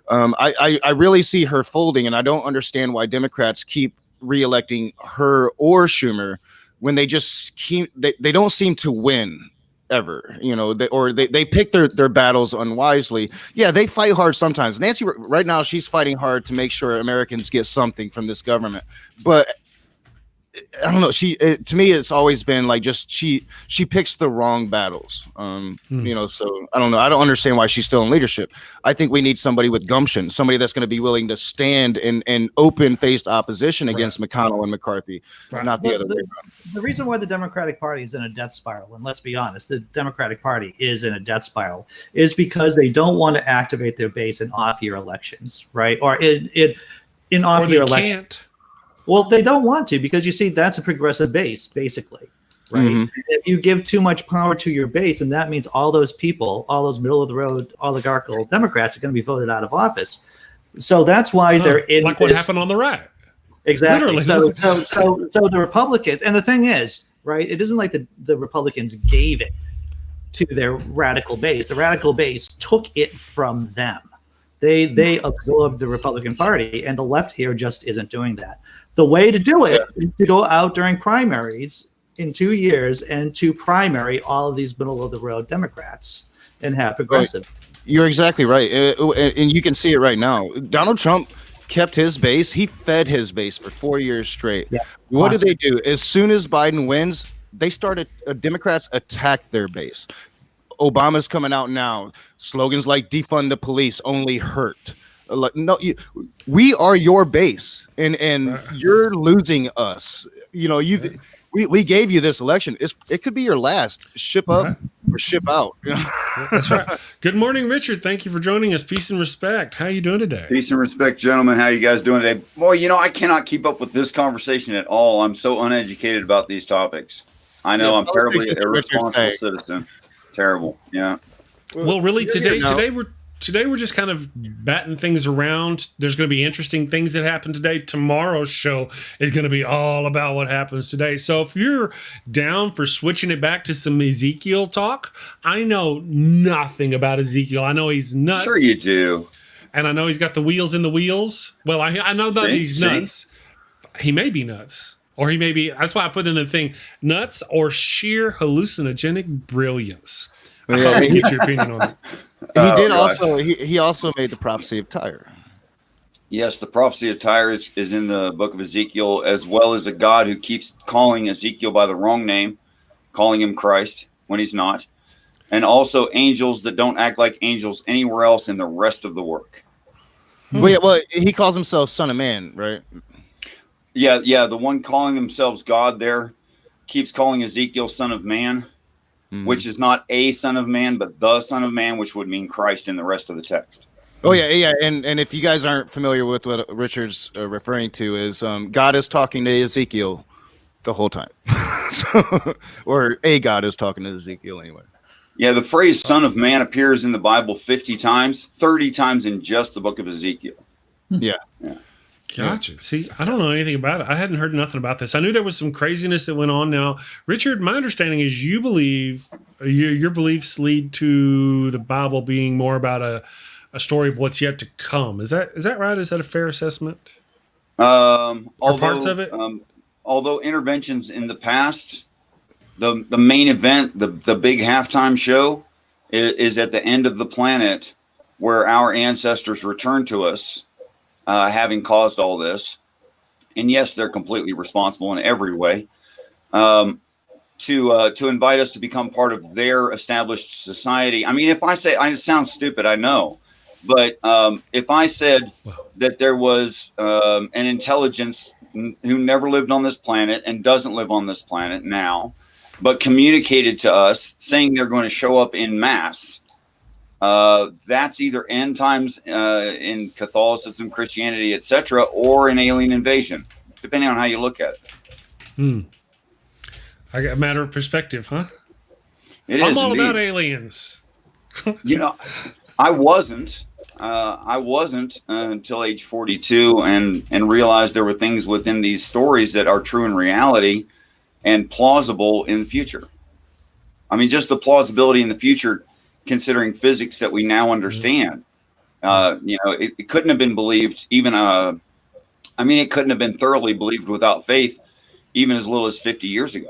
[SPEAKER 3] I really see her folding, and I don't understand why Democrats keep reelecting her or Schumer when they just they don't seem to win ever, they pick their battles unwisely. Yeah, they fight hard sometimes. Nancy right now, she's fighting hard to make sure Americans get something from this government, but I don't know. To me, it's always been like just she picks the wrong battles. So I don't know. I don't understand why she's still in leadership. I think we need somebody with gumption, somebody that's going to be willing to stand in open-faced opposition against McConnell and McCarthy, not the other way around.
[SPEAKER 2] The reason why the Democratic Party is in a death spiral, and let's be honest, the Democratic Party is in a death spiral, is because they don't want to activate their base in off-year elections, right? Or in off-year elections.
[SPEAKER 1] Can't.
[SPEAKER 2] Well, they don't want to because you see that's a progressive base, basically, right? Mm-hmm. If you give too much power to your base, and that means all those people, all those middle-of-the-road oligarchical Democrats are going to be voted out of office. So that's why they're in
[SPEAKER 1] like what happened on the right.
[SPEAKER 2] Exactly. So the Republicans, and the thing is, right, it isn't like the Republicans gave it to their radical base. The radical base took it from them. They absorbed the Republican Party, and the left here just isn't doing that. The way to do it is to go out during primaries in 2 years and to primary all of these middle-of-the-road Democrats and have progressive.
[SPEAKER 3] Right. You're exactly right. And you can see it right now. Donald Trump kept his base. He fed his base for 4 years straight. Yeah. What did they do? As soon as Biden wins, they started Democrats attack their base. Obama's coming out now. Slogans like defund the police only hurt. Like, no, we are your base, and you're losing us. We gave you this election. It could be your last. Ship up or ship out.
[SPEAKER 1] That's right. Good morning, Richard. Thank you for joining us. Peace and respect. How are you doing today?
[SPEAKER 5] Peace and respect, gentlemen. How you guys doing today? Boy, I cannot keep up with this conversation at all. I'm so uneducated about these topics. I know I'm terribly irresponsible citizen. Terrible. Yeah.
[SPEAKER 1] Well, really, today we're just kind of batting things around. There's going to be interesting things that happen today. Tomorrow's show is going to be all about what happens today. So if you're down for switching it back to some Ezekiel talk, I know nothing about Ezekiel. I know he's nuts.
[SPEAKER 5] Sure you do.
[SPEAKER 1] And I know he's got the wheels in the wheels. Well, I know that he's nuts. He may be nuts. Or he may be, that's why I put in the thing, nuts or sheer hallucinogenic brilliance. I hope you get your opinion on it.
[SPEAKER 3] He also made the prophecy of Tyre.
[SPEAKER 5] Yes, the prophecy of Tyre is in the book of Ezekiel, as well as a God who keeps calling Ezekiel by the wrong name, calling him Christ when he's not, and also angels that don't act like angels anywhere else in the rest of the work.
[SPEAKER 3] Well, he calls himself Son of Man, right?
[SPEAKER 5] Yeah, the one calling themselves God there keeps calling Ezekiel Son of Man, which is not a Son of Man, but the Son of Man, which would mean Christ in the rest of the text.
[SPEAKER 3] Oh, yeah. And if you guys aren't familiar with what Richard's referring to is God is talking to Ezekiel the whole time. Or a God is talking to Ezekiel anyway.
[SPEAKER 5] Yeah, the phrase Son of Man appears in the Bible 50 times, 30 times in just the book of Ezekiel.
[SPEAKER 3] Yeah.
[SPEAKER 1] Gotcha. See, I don't know anything about it. I hadn't heard nothing about this. I knew there was some craziness that went on. Now, Richard, my understanding is you believe your beliefs lead to the Bible being more about a story of what's yet to come. Is that right? Is that a fair assessment?
[SPEAKER 5] Although,
[SPEAKER 1] parts of it?
[SPEAKER 5] Although interventions in the past, the main event, the big halftime show, is at the end of the planet, where our ancestors return to us, having caused all this. And yes, they're completely responsible in every way, to invite us to become part of their established society. I mean, if I say, it sounds stupid, I know, but if I said that there was an intelligence who never lived on this planet and doesn't live on this planet now, but communicated to us saying they're going to show up in mass, that's either end times in Catholicism, Christianity, etc., or an alien invasion, depending on how you look at it.
[SPEAKER 1] I got a matter of perspective, huh?
[SPEAKER 5] I'm
[SPEAKER 1] all about aliens.
[SPEAKER 5] I wasn't until age 42 and realized there were things within these stories that are true in reality and plausible in the future. I mean, just the plausibility in the future, considering physics that we now understand. It couldn't have been believed even. It couldn't have been thoroughly believed without faith, even as little as 50 years ago.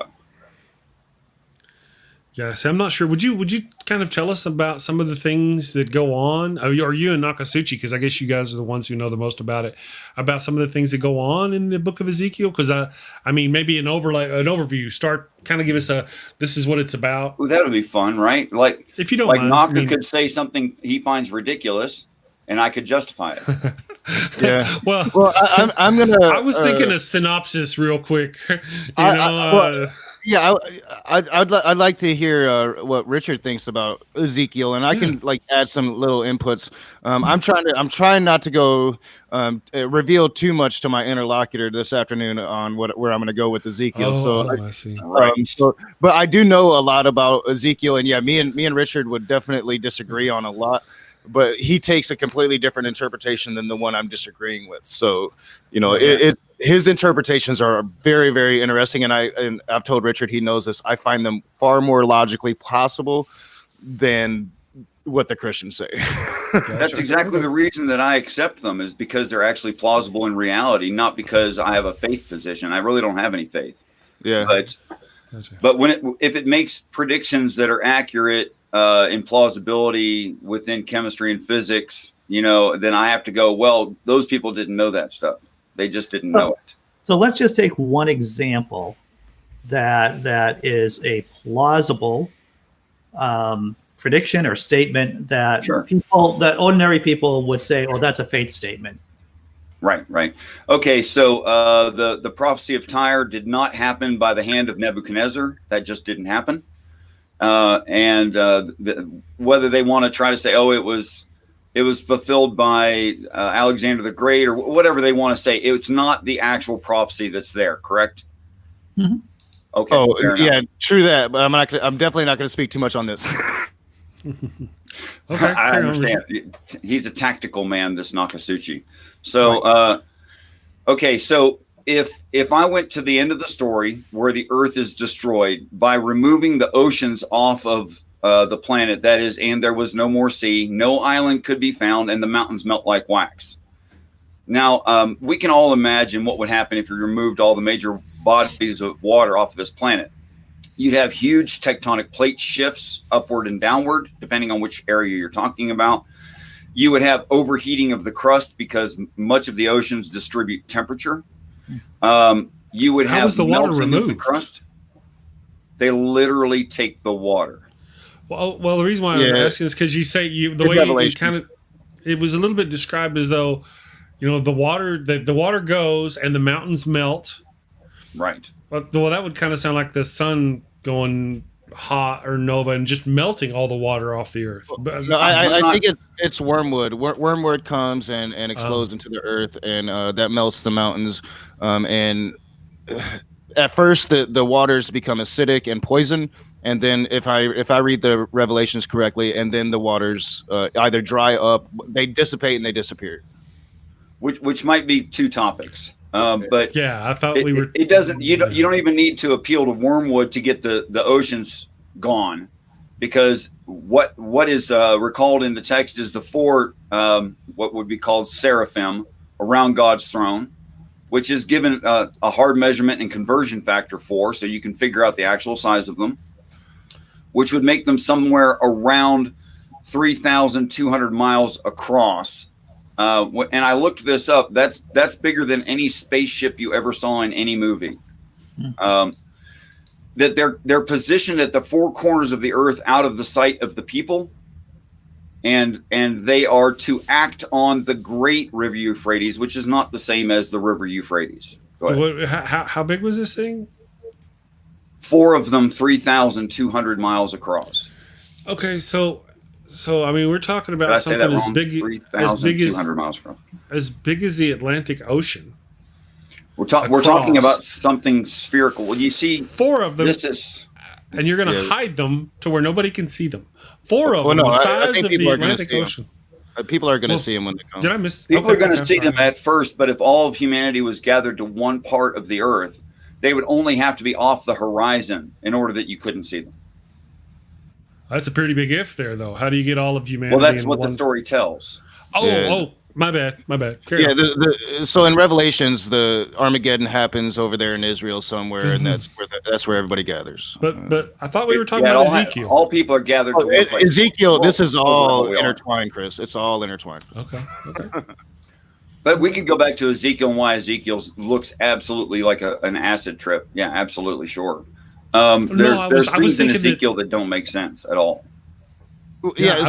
[SPEAKER 1] Yeah, so I'm not sure. Would you kind of tell us about some of the things that go on? Are you and Nokasuchi? Because I guess you guys are the ones who know the most about it. About some of the things that go on in the Book of Ezekiel. Because maybe an overview. Start kind of give us this is what it's about.
[SPEAKER 5] Well, that would be fun, right? Like
[SPEAKER 1] if you don't
[SPEAKER 5] like
[SPEAKER 1] mind,
[SPEAKER 5] Naka could say something he finds ridiculous, and I could justify it.
[SPEAKER 3] Yeah.
[SPEAKER 1] Well,
[SPEAKER 3] I'm gonna.
[SPEAKER 1] I was thinking a synopsis real quick.
[SPEAKER 3] I'd like to hear what Richard thinks about Ezekiel, and I can add some little inputs. I'm trying not to go reveal too much to my interlocutor this afternoon on where I'm going to go with Ezekiel.
[SPEAKER 1] I see.
[SPEAKER 3] But I do know a lot about Ezekiel, and me and Richard would definitely disagree on a lot. But he takes a completely different interpretation than the one I'm disagreeing with. So, his interpretations are very, very interesting. And I've told Richard, he knows this. I find them far more logically possible than what the Christians say.
[SPEAKER 5] That's exactly the reason that I accept them, is because they're actually plausible in reality, not because I have a faith position. I really don't have any faith.
[SPEAKER 3] Yeah.
[SPEAKER 5] But if it makes predictions that are accurate, in plausibility within chemistry and physics, then I have to go, well, those people didn't know that stuff. They just didn't know it.
[SPEAKER 2] So let's just take one example that is a plausible prediction or statement that ordinary people would say, oh, that's a faith statement.
[SPEAKER 5] Right. Okay, so the prophecy of Tyre did not happen by the hand of Nebuchadnezzar. That just didn't happen. Whether they want to try to say, oh, it was fulfilled by Alexander the Great or whatever they want to say, it's not the actual prophecy that's there, correct?
[SPEAKER 2] Mm-hmm.
[SPEAKER 5] Okay.
[SPEAKER 3] Oh, yeah, true that. But I'm definitely not going to speak too much on this.
[SPEAKER 1] Okay,
[SPEAKER 5] I understand. He's a tactical man, this Nokasuchi. So, okay, so if I went to the end of the story where the Earth is destroyed by removing the oceans off of the planet, that is, and there was no more sea, no island could be found, and the mountains melt like wax. Now, we can all imagine what would happen if you removed all the major bodies of water off of this planet. You'd have huge tectonic plate shifts upward and downward, depending on which area you're talking about. You would have overheating of the crust because much of the oceans distribute temperature. You would have
[SPEAKER 1] the water
[SPEAKER 5] melting
[SPEAKER 1] removed?
[SPEAKER 5] of the crust. They literally take the water.
[SPEAKER 1] Well, the reason why I was asking is because you say the way you kind of, it was a little bit described as though, the water goes and the mountains melt.
[SPEAKER 5] Right.
[SPEAKER 1] Well, that would kind of sound like the sun going hot or nova and just melting all the water off the earth.
[SPEAKER 3] No, I think it's wormwood. Wormwood comes and explodes into the earth, and that melts the mountains. And at first, the waters become acidic and poison, and then if I read the Revelations correctly, and then the waters either dry up, they dissipate, and they disappear.
[SPEAKER 5] which might be two topics. But
[SPEAKER 1] yeah, I thought we were.
[SPEAKER 5] It doesn't. You don't even need to appeal to Wormwood to get the oceans gone, because what is recalled in the text is the four what would be called seraphim around God's throne, which is given a hard measurement and conversion factor for, so you can figure out the actual size of them, which would make them somewhere around 3,200 miles across. And I looked this up. That's bigger than any spaceship you ever saw in any movie. That they're positioned at the four corners of the earth, out of the sight of the people, and they are to act on the Great River Euphrates, which is not the same as the River Euphrates.
[SPEAKER 1] How big was this thing?
[SPEAKER 5] Four of them, 3,200 miles across.
[SPEAKER 1] Okay, so I mean, we're talking about something as big as the Atlantic Ocean.
[SPEAKER 5] We're talking about something spherical. Well, you see,
[SPEAKER 1] four of them. And you're going to hide them to where nobody can see them. Four of them, the size of the Atlantic Ocean.
[SPEAKER 3] People are going to see them when they come.
[SPEAKER 1] Did I miss?
[SPEAKER 5] People are going to see them at first, but if all of humanity was gathered to one part of the earth, they would only have to be off the horizon in order that you couldn't see them.
[SPEAKER 1] That's a pretty big if there, though. How do you get all of humanity?
[SPEAKER 5] Well, that's what the story tells.
[SPEAKER 1] Oh, my bad.
[SPEAKER 3] So in Revelations, the Armageddon happens over there in Israel somewhere, and that's where everybody gathers.
[SPEAKER 1] But I thought we were talking about Ezekiel.
[SPEAKER 5] All people are gathered to one place.
[SPEAKER 3] Ezekiel, this is all intertwined, Chris. It's all intertwined.
[SPEAKER 1] Okay.
[SPEAKER 5] But we could go back to Ezekiel and why Ezekiel looks absolutely like an acid trip. Yeah, absolutely, sure. There's things in Ezekiel that don't make sense at all.
[SPEAKER 3] Yeah,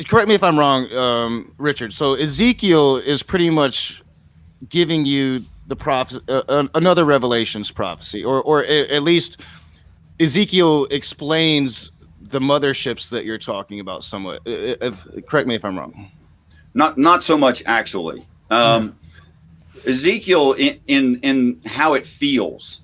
[SPEAKER 3] correct me if I'm wrong, Richard. So Ezekiel is pretty much giving you the another Revelations prophecy, or at least Ezekiel explains the motherships that you're talking about somewhat. Correct me if I'm wrong.
[SPEAKER 5] Not so much, actually. Ezekiel in how it feels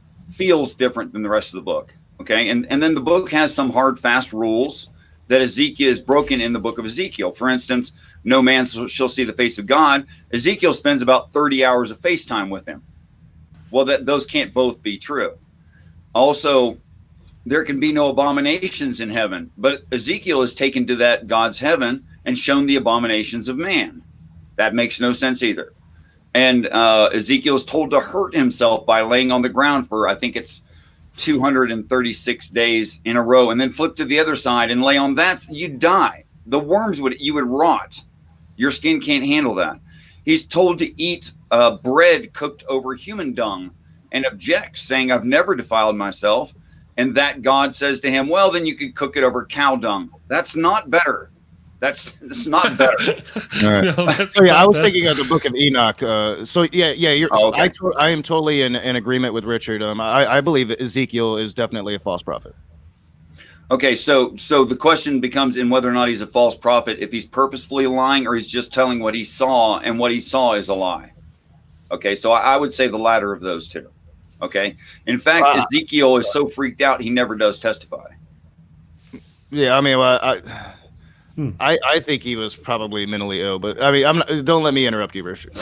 [SPEAKER 5] different than the rest of the book. Okay, and then the book has some hard, fast rules that Ezekiel is broken in the book of Ezekiel. For instance, no man shall see the face of God. Ezekiel spends about 30 hours of FaceTime with him. Well, those can't both be true. Also, there can be no abominations in heaven, but Ezekiel is taken to that God's heaven and shown the abominations of man. That makes no sense either. And Ezekiel is told to hurt himself by laying on the ground for, I think it's 236 days in a row, and then flip to the other side and lay on that. You'd die. The worms you would rot. Your skin can't handle that. He's told to eat bread cooked over human dung and objects, saying, I've never defiled myself. And that God says to him, well, then you could cook it over cow dung. That's not better. That's not better.
[SPEAKER 3] Right. No, I was thinking of the Book of Enoch. I am totally in agreement with Richard. I believe that Ezekiel is definitely a false prophet.
[SPEAKER 5] Okay, so the question becomes in whether or not he's a false prophet, if he's purposefully lying or he's just telling what he saw, and what he saw is a lie. Okay, so I would say the latter of those two. Okay, in fact, Ezekiel is so freaked out he never does testify.
[SPEAKER 3] Yeah, I mean, I think he was probably mentally ill, but I mean, don't let me interrupt you, Richard.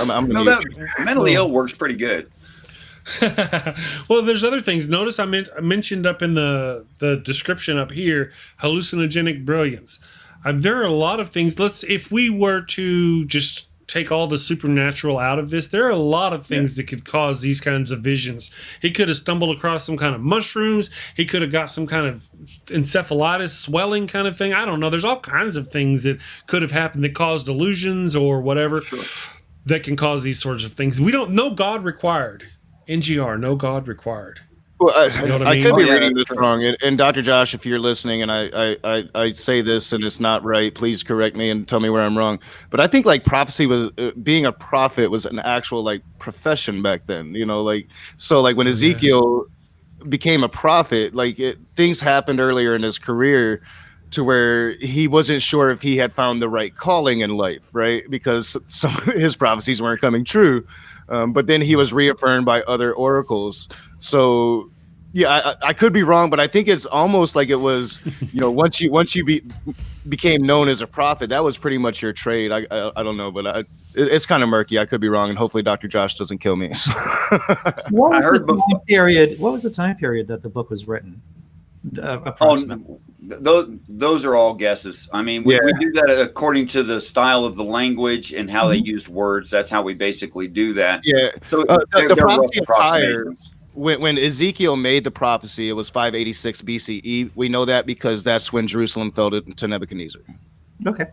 [SPEAKER 5] Mentally ill works pretty good.
[SPEAKER 1] Well, there's other things. Notice I mentioned up in the description up here, hallucinogenic brilliance. There are a lot of things. If we were to just take all the supernatural out of this, there are a lot of things that could cause these kinds of visions. He could have stumbled across some kind of mushrooms. He could have got some kind of encephalitis, swelling kind of thing. I don't know. There's all kinds of things that could have happened that caused illusions or whatever that can cause these sorts of things. We don't know. God required. NGR, no God required.
[SPEAKER 3] Well, I could be reading this wrong, and Dr. Josh, if you're listening, and I say this and it's not right, please correct me and tell me where I'm wrong. But I think prophecy was being a prophet was an actual profession back then. When Ezekiel became a prophet, things happened earlier in his career to where he wasn't sure if he had found the right calling in life, right? Because some of his prophecies weren't coming true. But then he was reaffirmed by other oracles. So Yeah, I could be wrong, but I think it's almost like it was, once you became known as a prophet, that was pretty much your trade. I don't know, but it's kind of murky. I could be wrong, and hopefully Dr. Josh doesn't kill me.
[SPEAKER 2] What was the time period that the book was written? Approximately.
[SPEAKER 5] Those are all guesses. I mean, we do that according to the style of the language and how they used words. That's how we basically do that.
[SPEAKER 3] Yeah.
[SPEAKER 5] So
[SPEAKER 3] the prophecy of Tyre, when Ezekiel made the prophecy, it was 586 BCE. We know that because that's when Jerusalem fell to Nebuchadnezzar.
[SPEAKER 2] Okay.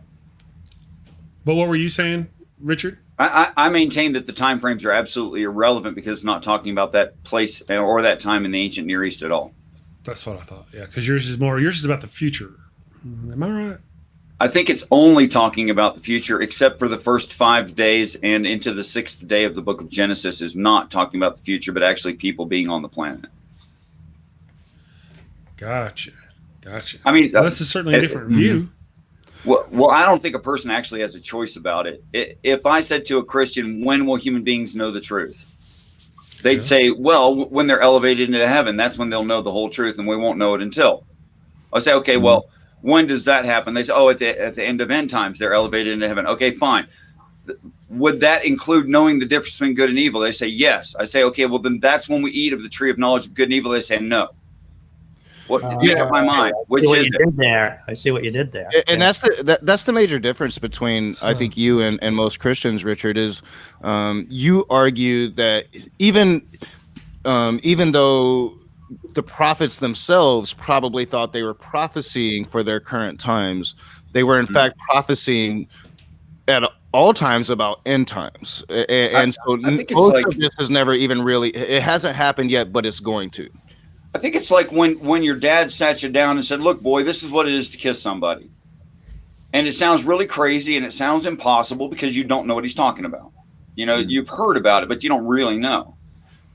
[SPEAKER 1] But what were you saying, Richard?
[SPEAKER 5] I maintain that the time frames are absolutely irrelevant because it's not talking about that place or that time in the ancient Near East at all.
[SPEAKER 1] That's what I thought. Yeah, because yours is about the future. Am I right?
[SPEAKER 5] I think it's only talking about the future, except for the first 5 days and into the 6th day of the book of Genesis is not talking about the future, but actually people being on the planet.
[SPEAKER 1] Gotcha.
[SPEAKER 5] I mean,
[SPEAKER 1] that's certainly a different view.
[SPEAKER 5] Well, I don't think a person actually has a choice about it. If I said to a Christian, when will human beings know the truth? They'd say, well, when they're elevated into heaven, that's when they'll know the whole truth, and we won't know it until. I say, okay, well, when does that happen? They say, at the end of end times, they're elevated into heaven. Okay, fine. Would that include knowing the difference between good and evil? They say, yes. I say, okay, well, then that's when we eat of the tree of knowledge of good and evil. They say, no. Make up my mind. Which is it?
[SPEAKER 2] I see what you did there.
[SPEAKER 3] And that's the major difference between I think you and most Christians, Richard, is you argue that even though the prophets themselves probably thought they were prophesying for their current times, they were in fact prophesying at all times about end times. And so
[SPEAKER 5] I think
[SPEAKER 3] most of this has never even really, it hasn't happened yet, but it's going to.
[SPEAKER 5] I think it's like when your dad sat you down and said, look, boy, this is what it is to kiss somebody. And it sounds really crazy and it sounds impossible because you don't know what he's talking about. You've heard about it, but you don't really know.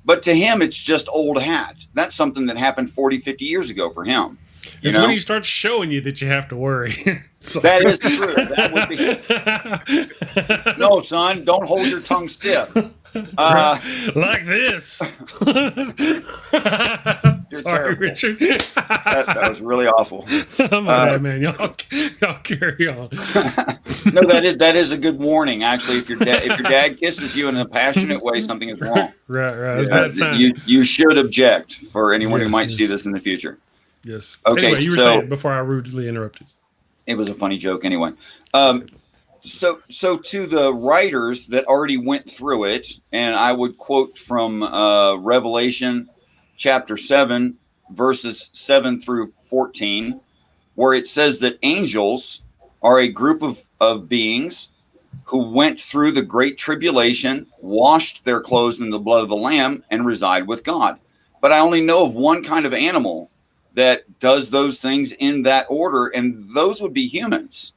[SPEAKER 5] But to him, it's just old hat. That's something that happened 40, 50 years ago for him.
[SPEAKER 1] It's when he starts showing you that you have to worry.
[SPEAKER 5] That is true. That would be. No, son, don't hold your tongue stiff.
[SPEAKER 1] Like this. Sorry,
[SPEAKER 5] terrible.
[SPEAKER 1] Richard.
[SPEAKER 5] that was really awful.
[SPEAKER 1] My bad, man. Y'all carry on.
[SPEAKER 5] No, that is a good warning. Actually, if your dad kisses you in a passionate way, something is wrong.
[SPEAKER 1] Right. That's a bad sign.
[SPEAKER 5] You should object for anyone who might see this in the future.
[SPEAKER 1] Yes.
[SPEAKER 5] Okay.
[SPEAKER 1] Anyway, you were saying before I rudely interrupted.
[SPEAKER 5] It was a funny joke anyway. So to the writers that already went through it, and I would quote from Revelation chapter 7, verses 7 through 14, where it says that angels are a group of beings who went through the great tribulation, washed their clothes in the blood of the Lamb, and reside with God. But I only know of one kind of animal that does those things in that order, and those would be humans.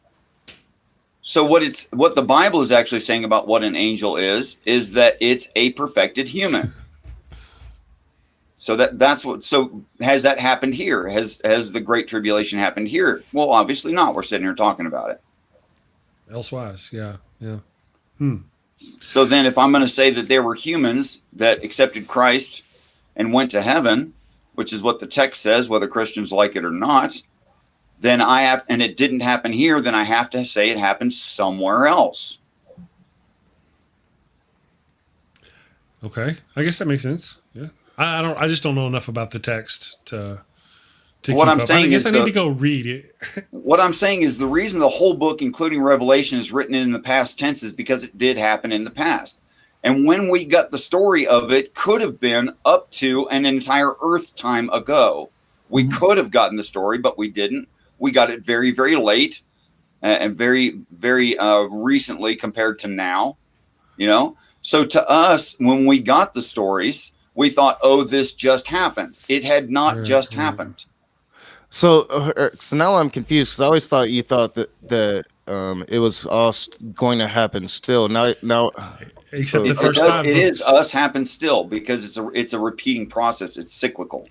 [SPEAKER 5] So what the Bible is actually saying about what an angel is that it's a perfected human. So that's what. So has that happened here? Has the Great Tribulation happened here? Well, obviously not. We're sitting here talking about it.
[SPEAKER 1] Elsewise, yeah.
[SPEAKER 5] So then, if I'm going to say that there were humans that accepted Christ and went to heaven, which is what the text says, whether Christians like it or not, then and it didn't happen here, then I have to say it happened somewhere else.
[SPEAKER 1] Okay, I guess that makes sense. Yeah, I just don't know enough about the text to
[SPEAKER 5] what I'm saying
[SPEAKER 1] I guess I need to go read it.
[SPEAKER 5] What I'm saying is the reason the whole book, including Revelation, is written in the past tense is because it did happen in the past. And when we got the story of it, could have been up to an entire Earth time ago. We could have gotten the story, but we didn't. We got it very, very late and very, very recently compared to now, So to us, when we got the stories, we thought, oh, this just happened. It had not just happened.
[SPEAKER 3] So now I'm confused because I always thought you thought that it was all going to happen still. Now,
[SPEAKER 1] except the first time
[SPEAKER 5] it is us happen still because it's a repeating process. It's cyclical.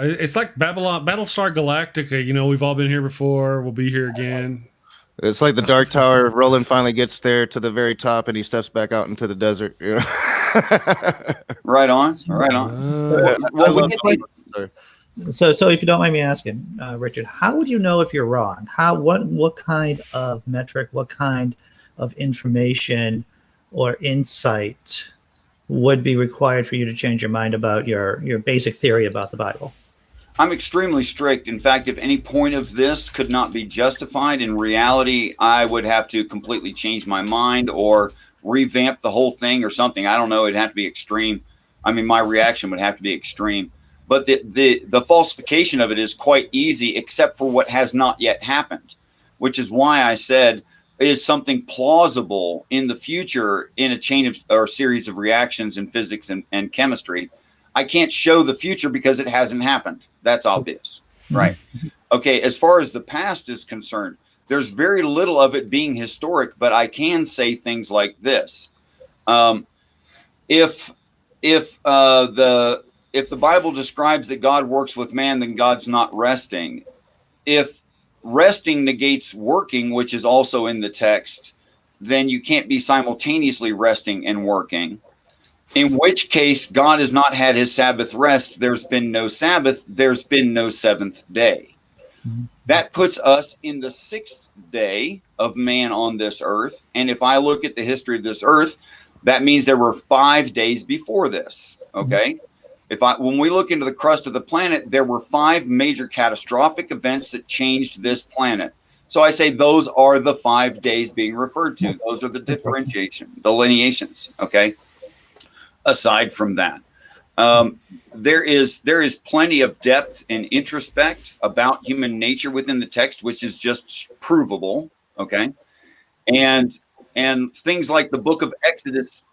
[SPEAKER 1] It's like Battlestar Galactica. We've all been here before. We'll be here again.
[SPEAKER 3] It's like the Dark Tower. Roland finally gets there to the very top, and he steps back out into the desert.
[SPEAKER 5] Right on.
[SPEAKER 3] Sorry.
[SPEAKER 2] So if you don't mind me asking, Richard, how would you know if you're wrong? What kind of metric, what kind of information or insight would be required for you to change your mind about your basic theory about the Bible?
[SPEAKER 5] I'm extremely strict. In fact, if any point of this could not be justified in reality, I would have to completely change my mind or revamp the whole thing or something. I don't know. It'd have to be extreme. I mean, my reaction would have to be extreme. But the falsification of it is quite easy, except for what has not yet happened, which is why I said, is something plausible in the future in a chain of or series of reactions in physics and chemistry? I can't show the future because it hasn't happened. That's obvious, right? Okay, as far as the past is concerned, there's very little of it being historic, but I can say things like this. If the Bible describes that God works with man, then God's not resting. If resting negates working, which is also in the text, then you can't be simultaneously resting and working. In which case, God has not had his Sabbath rest. There's been no Sabbath. There's been no seventh day. That puts us in the sixth day of man on this earth. And if I look at the history of this earth, that means there were 5 days before this. Okay. When we look into the crust of the planet, there were 5 major catastrophic events that changed this planet. So I say those are the 5 days being referred to. Those are the delineations. Okay. Aside from that, there is plenty of depth and introspect about human nature within the text, which is just provable. Okay. And things like the book of Exodus,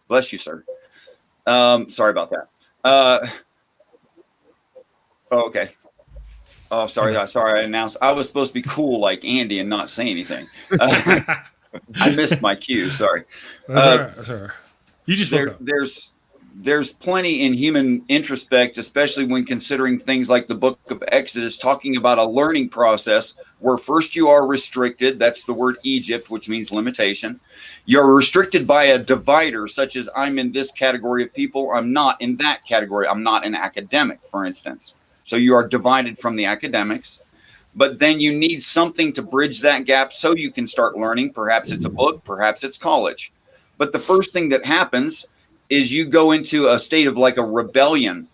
[SPEAKER 5] bless you, sir. Sorry about that. Okay. Oh, sorry. I announced I was supposed to be cool like Andy and not say anything. I missed my cue. Sorry.
[SPEAKER 1] That's all right. That's all right. You just
[SPEAKER 5] there's plenty in human introspect, especially when considering things like the book of Exodus, talking about a learning process where first you are restricted. That's the word Egypt, which means limitation. You're restricted by a divider, such as I'm in this category of people. I'm not in that category. I'm not an academic, for instance. So you are divided from the academics. But then you need something to bridge that gap so you can start learning. Perhaps it's a book, perhaps it's college. But the first thing that happens is you go into a state of like a rebellion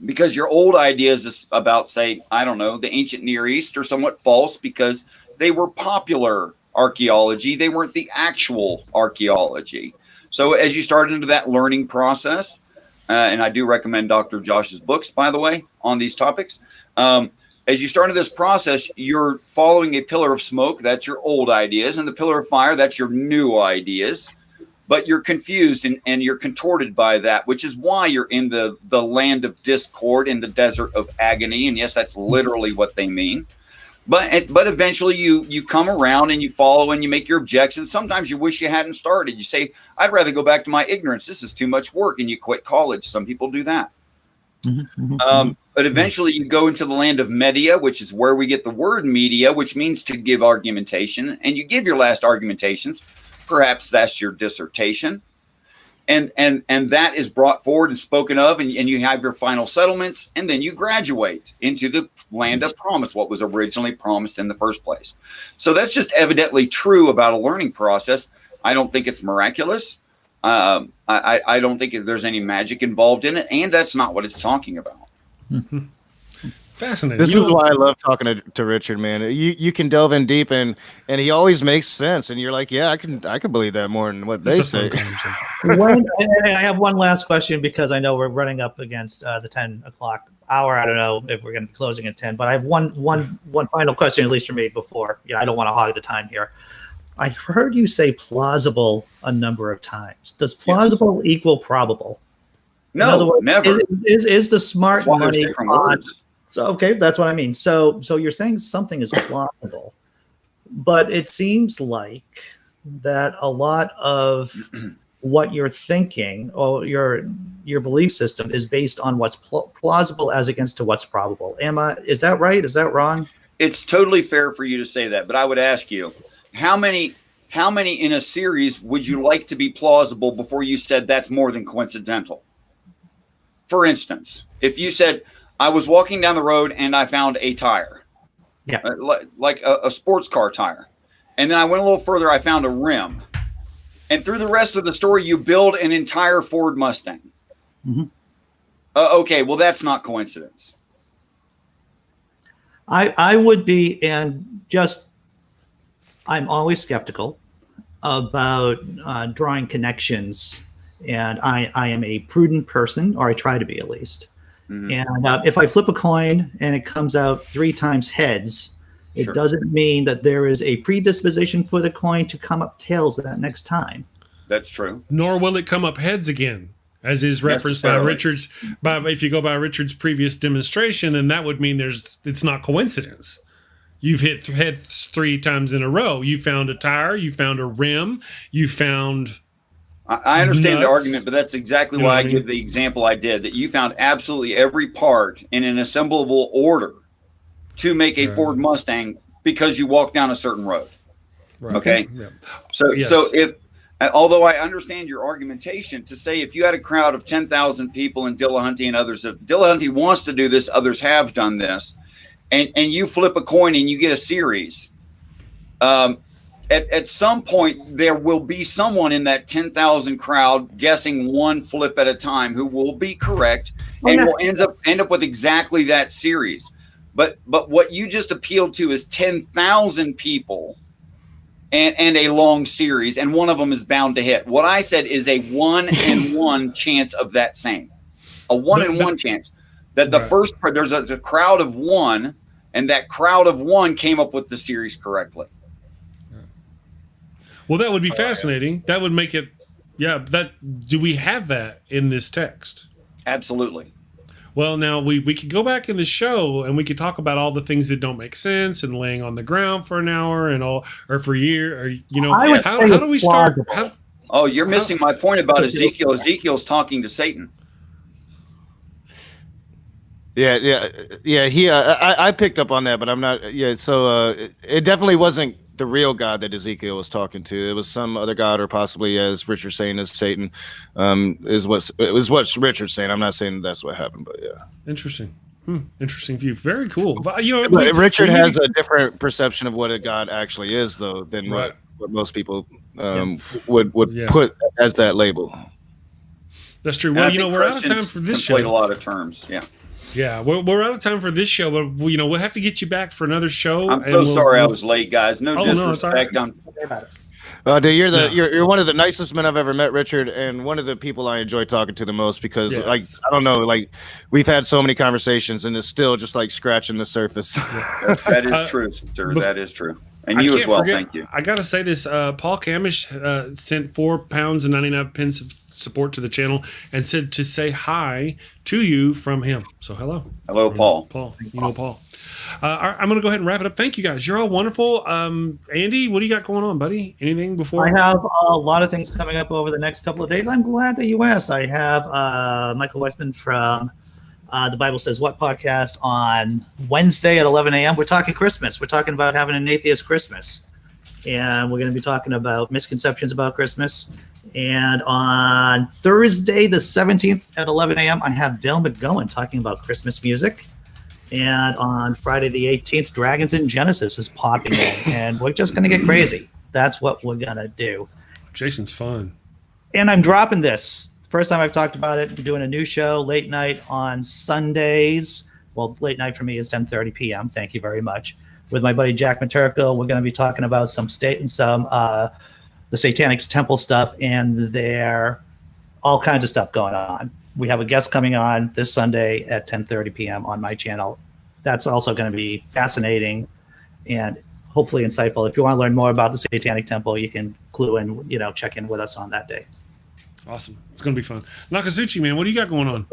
[SPEAKER 5] because your old ideas about, say, I don't know, the ancient Near East are somewhat false because they were popular archaeology. They weren't the actual archaeology. So as you start into that learning process, and I do recommend Dr. Josh's books, by the way, on these topics. As you start into this process, you're following a pillar of smoke. That's your old ideas. And the pillar of fire, that's your new ideas. But you're confused and you're contorted by that, which is why you're in the land of discord, in the desert of agony. And yes, that's literally what they mean. But eventually you come around and you follow and you make your objections. Sometimes you wish you hadn't started. You say, I'd rather go back to my ignorance. This is too much work. And you quit college. Some people do that. But eventually you go into the land of media, which is where we get the word media, which means to give argumentation. And you give your last argumentations. Perhaps that's your dissertation. And that is brought forward and spoken of, and you have your final settlements, and then you graduate into the land of promise, what was originally promised in the first place. So that's just evidently true about a learning process. I don't think it's miraculous. I don't think there's any magic involved in it, and that's not what it's talking about.
[SPEAKER 1] Mm-hmm. Fascinating.
[SPEAKER 3] This is why I love talking to Richard, man. You can delve in deep and he always makes sense. And you're like, yeah, I can believe that more than what they say.
[SPEAKER 2] I have one last question because I know we're running up against the 10 o'clock hour. I don't know if we're going to be closing at 10, but I have one final question, at least for me, before. I don't want to hog the time here. I heard you say plausible a number of times. Does plausible equal probable?
[SPEAKER 5] No, words, never.
[SPEAKER 2] Is the smart money
[SPEAKER 5] different words?
[SPEAKER 2] So, okay, that's what I mean. So you're saying something is plausible, but it seems like that a lot of what you're thinking or your belief system is based on what's plausible as against to what's probable. Is that right? Is that wrong?
[SPEAKER 5] It's totally fair for you to say that, but I would ask you, how many in a series would you like to be plausible before you said that's more than coincidental? For instance, if you said, I was walking down the road and I found a tire.
[SPEAKER 2] Yeah.
[SPEAKER 5] Like a sports car tire. And then I went a little further, I found a rim. And through the rest of the story, you build an entire Ford Mustang.
[SPEAKER 2] Mm-hmm.
[SPEAKER 5] Okay, well, that's not coincidence.
[SPEAKER 2] I would be, and just, I'm always skeptical about drawing connections, and I am a prudent person, or I try to be at least. Mm-hmm. And if I flip a coin and it comes out 3 times heads, it doesn't mean that there is a predisposition for the coin to come up tails that next time.
[SPEAKER 5] That's true.
[SPEAKER 1] Nor will it come up heads again, as is referenced by Richard's. If you go by Richard's previous demonstration, then that would mean it's not coincidence. You've hit heads 3 times in a row. You found a tire. You found a rim. You found.
[SPEAKER 5] I understand the argument, but that's exactly why I give the example I did. That you found absolutely every part in an assemblable order to make a Ford Mustang because you walked down a certain road. Right. Okay. Yeah. So if, although I understand your argumentation to say if you had a crowd of 10,000 people in Dillahunty and others, if Dillahunty wants to do this, others have done this, and you flip a coin and you get a series, at some point there will be someone in that 10,000 crowd guessing one flip at a time who will be correct and will end up with exactly that series. But what you just appealed to is 10,000 people and a long series, and one of them is bound to hit. What I said is a 1 in 1 chance of that same. A 1 in 1 chance. That the first part, there's a crowd of 1, and that crowd of 1 came up with the series correctly.
[SPEAKER 1] Well, that would be fascinating. That would make it, do we have that in this text?
[SPEAKER 5] Absolutely.
[SPEAKER 1] Well, now we could go back in the show and we could talk about all the things that don't make sense and laying on the ground for an hour and all, or for a year, or how do we start?
[SPEAKER 5] You're missing my point about Ezekiel. Ezekiel's talking to Satan.
[SPEAKER 3] Yeah. I picked up on that, but I'm not. Yeah, so it definitely wasn't the real God that Ezekiel was talking to. It was some other God, or possibly, as Richard's saying, is Satan. Is what Richard's saying. I'm not saying that's what happened, but yeah.
[SPEAKER 1] Interesting. Interesting view. Very cool.
[SPEAKER 3] Richard has a different perception of what a God actually is, though, than what most people would put as that label.
[SPEAKER 1] That's true. Well, we're out of time for this show.
[SPEAKER 5] Played a lot of terms. Yeah.
[SPEAKER 1] Yeah, we're out of time for this show, but we'll have to get you back for another show.
[SPEAKER 5] I'm so sorry I was late, guys. No disrespect.
[SPEAKER 3] Dude, you're one of the nicest men I've ever met, Richard, and one of the people I enjoy talking to the most because, I don't know, we've had so many conversations, and it's still just scratching the surface.
[SPEAKER 5] Yeah. That is true, sir. That is true. And you as well. Thank you.
[SPEAKER 1] I got to say this. Paul Camish sent £4.99 of support to the channel and said to say hi to you from him. So hello.
[SPEAKER 5] Hello, Paul.
[SPEAKER 1] Paul. Paul. I'm going to go ahead and wrap it up. Thank you, guys. You're all wonderful. Andy, what do you got going on, buddy? Anything before?
[SPEAKER 2] I have a lot of things coming up over the next couple of days. I'm glad that you asked. I have Michael Weissman from The Bible Says What podcast on Wednesday at 11 a.m. We're talking Christmas. We're talking about having an atheist Christmas. And we're going to be talking about misconceptions about Christmas. And on Thursday, the 17th at 11 a.m., I have Dale McGowan talking about Christmas music. And on Friday, the 18th, Dragons in Genesis is popping in. And we're just going to get crazy. That's what we're going to do.
[SPEAKER 1] Jason's fun.
[SPEAKER 2] And I'm dropping this. First time I've talked about it. We're doing a new show late night on Sundays. Well, late night for me is 10:30 p.m. Thank you very much. With my buddy Jack Materko, we're going to be talking about the Satanic Temple stuff, and there all kinds of stuff going on. We have a guest coming on this Sunday at 10:30 p.m. on my channel. That's also going to be fascinating and hopefully insightful. If you want to learn more about the Satanic Temple, you can clue in, check in with us on that day.
[SPEAKER 1] Awesome. It's going to be fun. Nokasuchi, man, what do you got going on?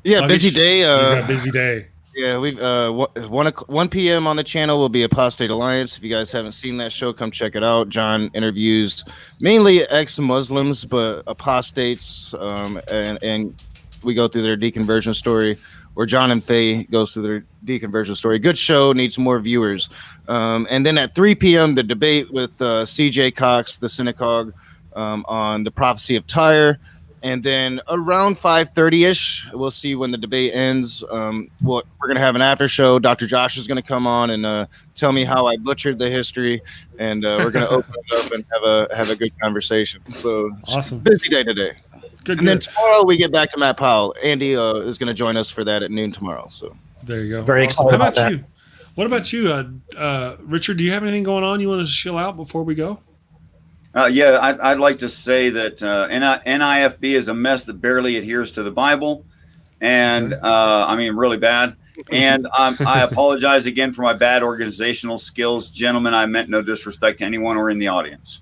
[SPEAKER 3] Yeah, busy day.
[SPEAKER 1] You got a busy day.
[SPEAKER 3] Yeah, we've 1 p.m. on the channel will be Apostate Alliance. If you guys haven't seen that show, come check it out. John interviews mainly ex-Muslims, but apostates, and we go through their deconversion story, or John and Faye goes through their deconversion story. Good show, needs more viewers. And then at 3 p.m., the debate with C.J. Cox, the synagogue, on the prophecy of Tyre. And then around 5:30ish, we'll see when the debate ends. We're going to have an after show. Dr. Josh is going to come on and tell me how I butchered the history, and we're going to open it up and have a good conversation. So
[SPEAKER 1] awesome,
[SPEAKER 3] busy day today.
[SPEAKER 1] Good.
[SPEAKER 3] Then tomorrow we get back to Matt Powell. Andy is going to join us for that at noon tomorrow. So
[SPEAKER 1] there you go.
[SPEAKER 2] Very
[SPEAKER 1] awesome.
[SPEAKER 2] excited
[SPEAKER 1] How
[SPEAKER 2] about
[SPEAKER 1] you? What about you, Richard? Do you have anything going on? You want to chill out before we go?
[SPEAKER 5] Yeah, I'd like to say that NIFB is a mess that barely adheres to the Bible, and I mean really bad. And I apologize again for my bad organizational skills, gentlemen. I meant no disrespect to anyone or in the audience.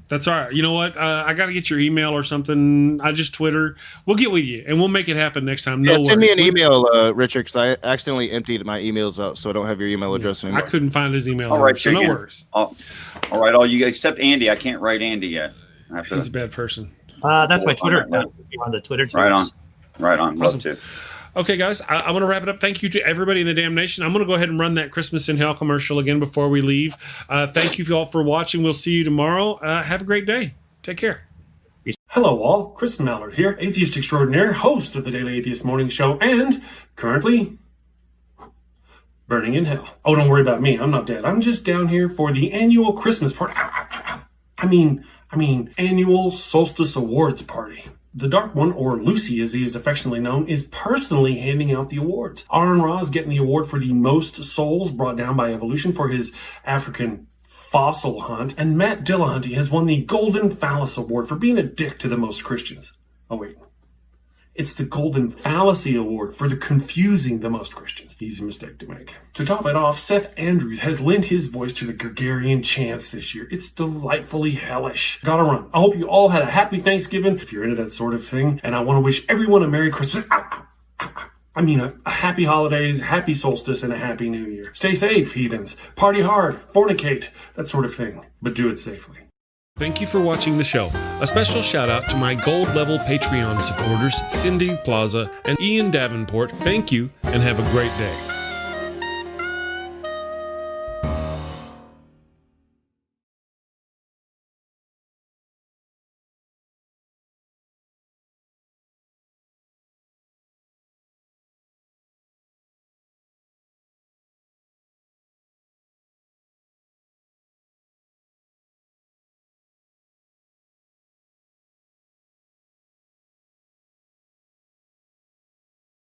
[SPEAKER 1] That's all right. You know what? I got to get your email or something. I just Twitter. We'll get with you, and we'll make it happen next time. No
[SPEAKER 3] send
[SPEAKER 1] worries.
[SPEAKER 3] me an email, Richard, because I accidentally emptied my emails out, so I don't have your email address anymore.
[SPEAKER 1] I couldn't find his email.
[SPEAKER 5] All right,
[SPEAKER 1] so no worries.
[SPEAKER 5] All right, all you except Andy. I can't write Andy yet.
[SPEAKER 1] He's a bad person.
[SPEAKER 2] That's my Twitter account. You're on the Twitter team.
[SPEAKER 5] Right on. Love to.
[SPEAKER 1] Okay, guys, I'm going to wrap it up. Thank you to everybody in the damn nation. I'm going to go ahead and run that Christmas in Hell commercial again before we leave. Thank you all for watching. We'll see you tomorrow. Have a great day. Take care.
[SPEAKER 4] Hello all, Chris Mallard here, atheist extraordinaire, host of the Daily Atheist Morning Show, and currently burning in hell. Oh, don't worry about me. I'm not dead. I'm just down here for the annual Christmas party. I mean, annual Solstice Awards party. The Dark One, or Lucy as he is affectionately known, is personally handing out the awards. Aaron Ra is getting the award for the most souls brought down by evolution for his African fossil hunt, and Matt Dillahunty has won the Golden Phallus Award for being a dick to the most Christians. Oh wait, it's the Golden Fallacy Award for the confusing the most Christians. Easy mistake to make. To top it off, Seth Andrews has lent his voice to the Gregorian chants this year. It's delightfully hellish. Gotta run. I hope you all had a happy Thanksgiving, if you're into that sort of thing, and I want to wish everyone a Merry Christmas. I mean, a happy holidays, happy solstice, and a happy new year. Stay safe, heathens. Party hard, fornicate, that sort of thing. But do it safely.
[SPEAKER 1] Thank you for watching the show. A special shout out to my gold level Patreon supporters, Cindy Plaza and Ian Davenport. Thank you and have a great day.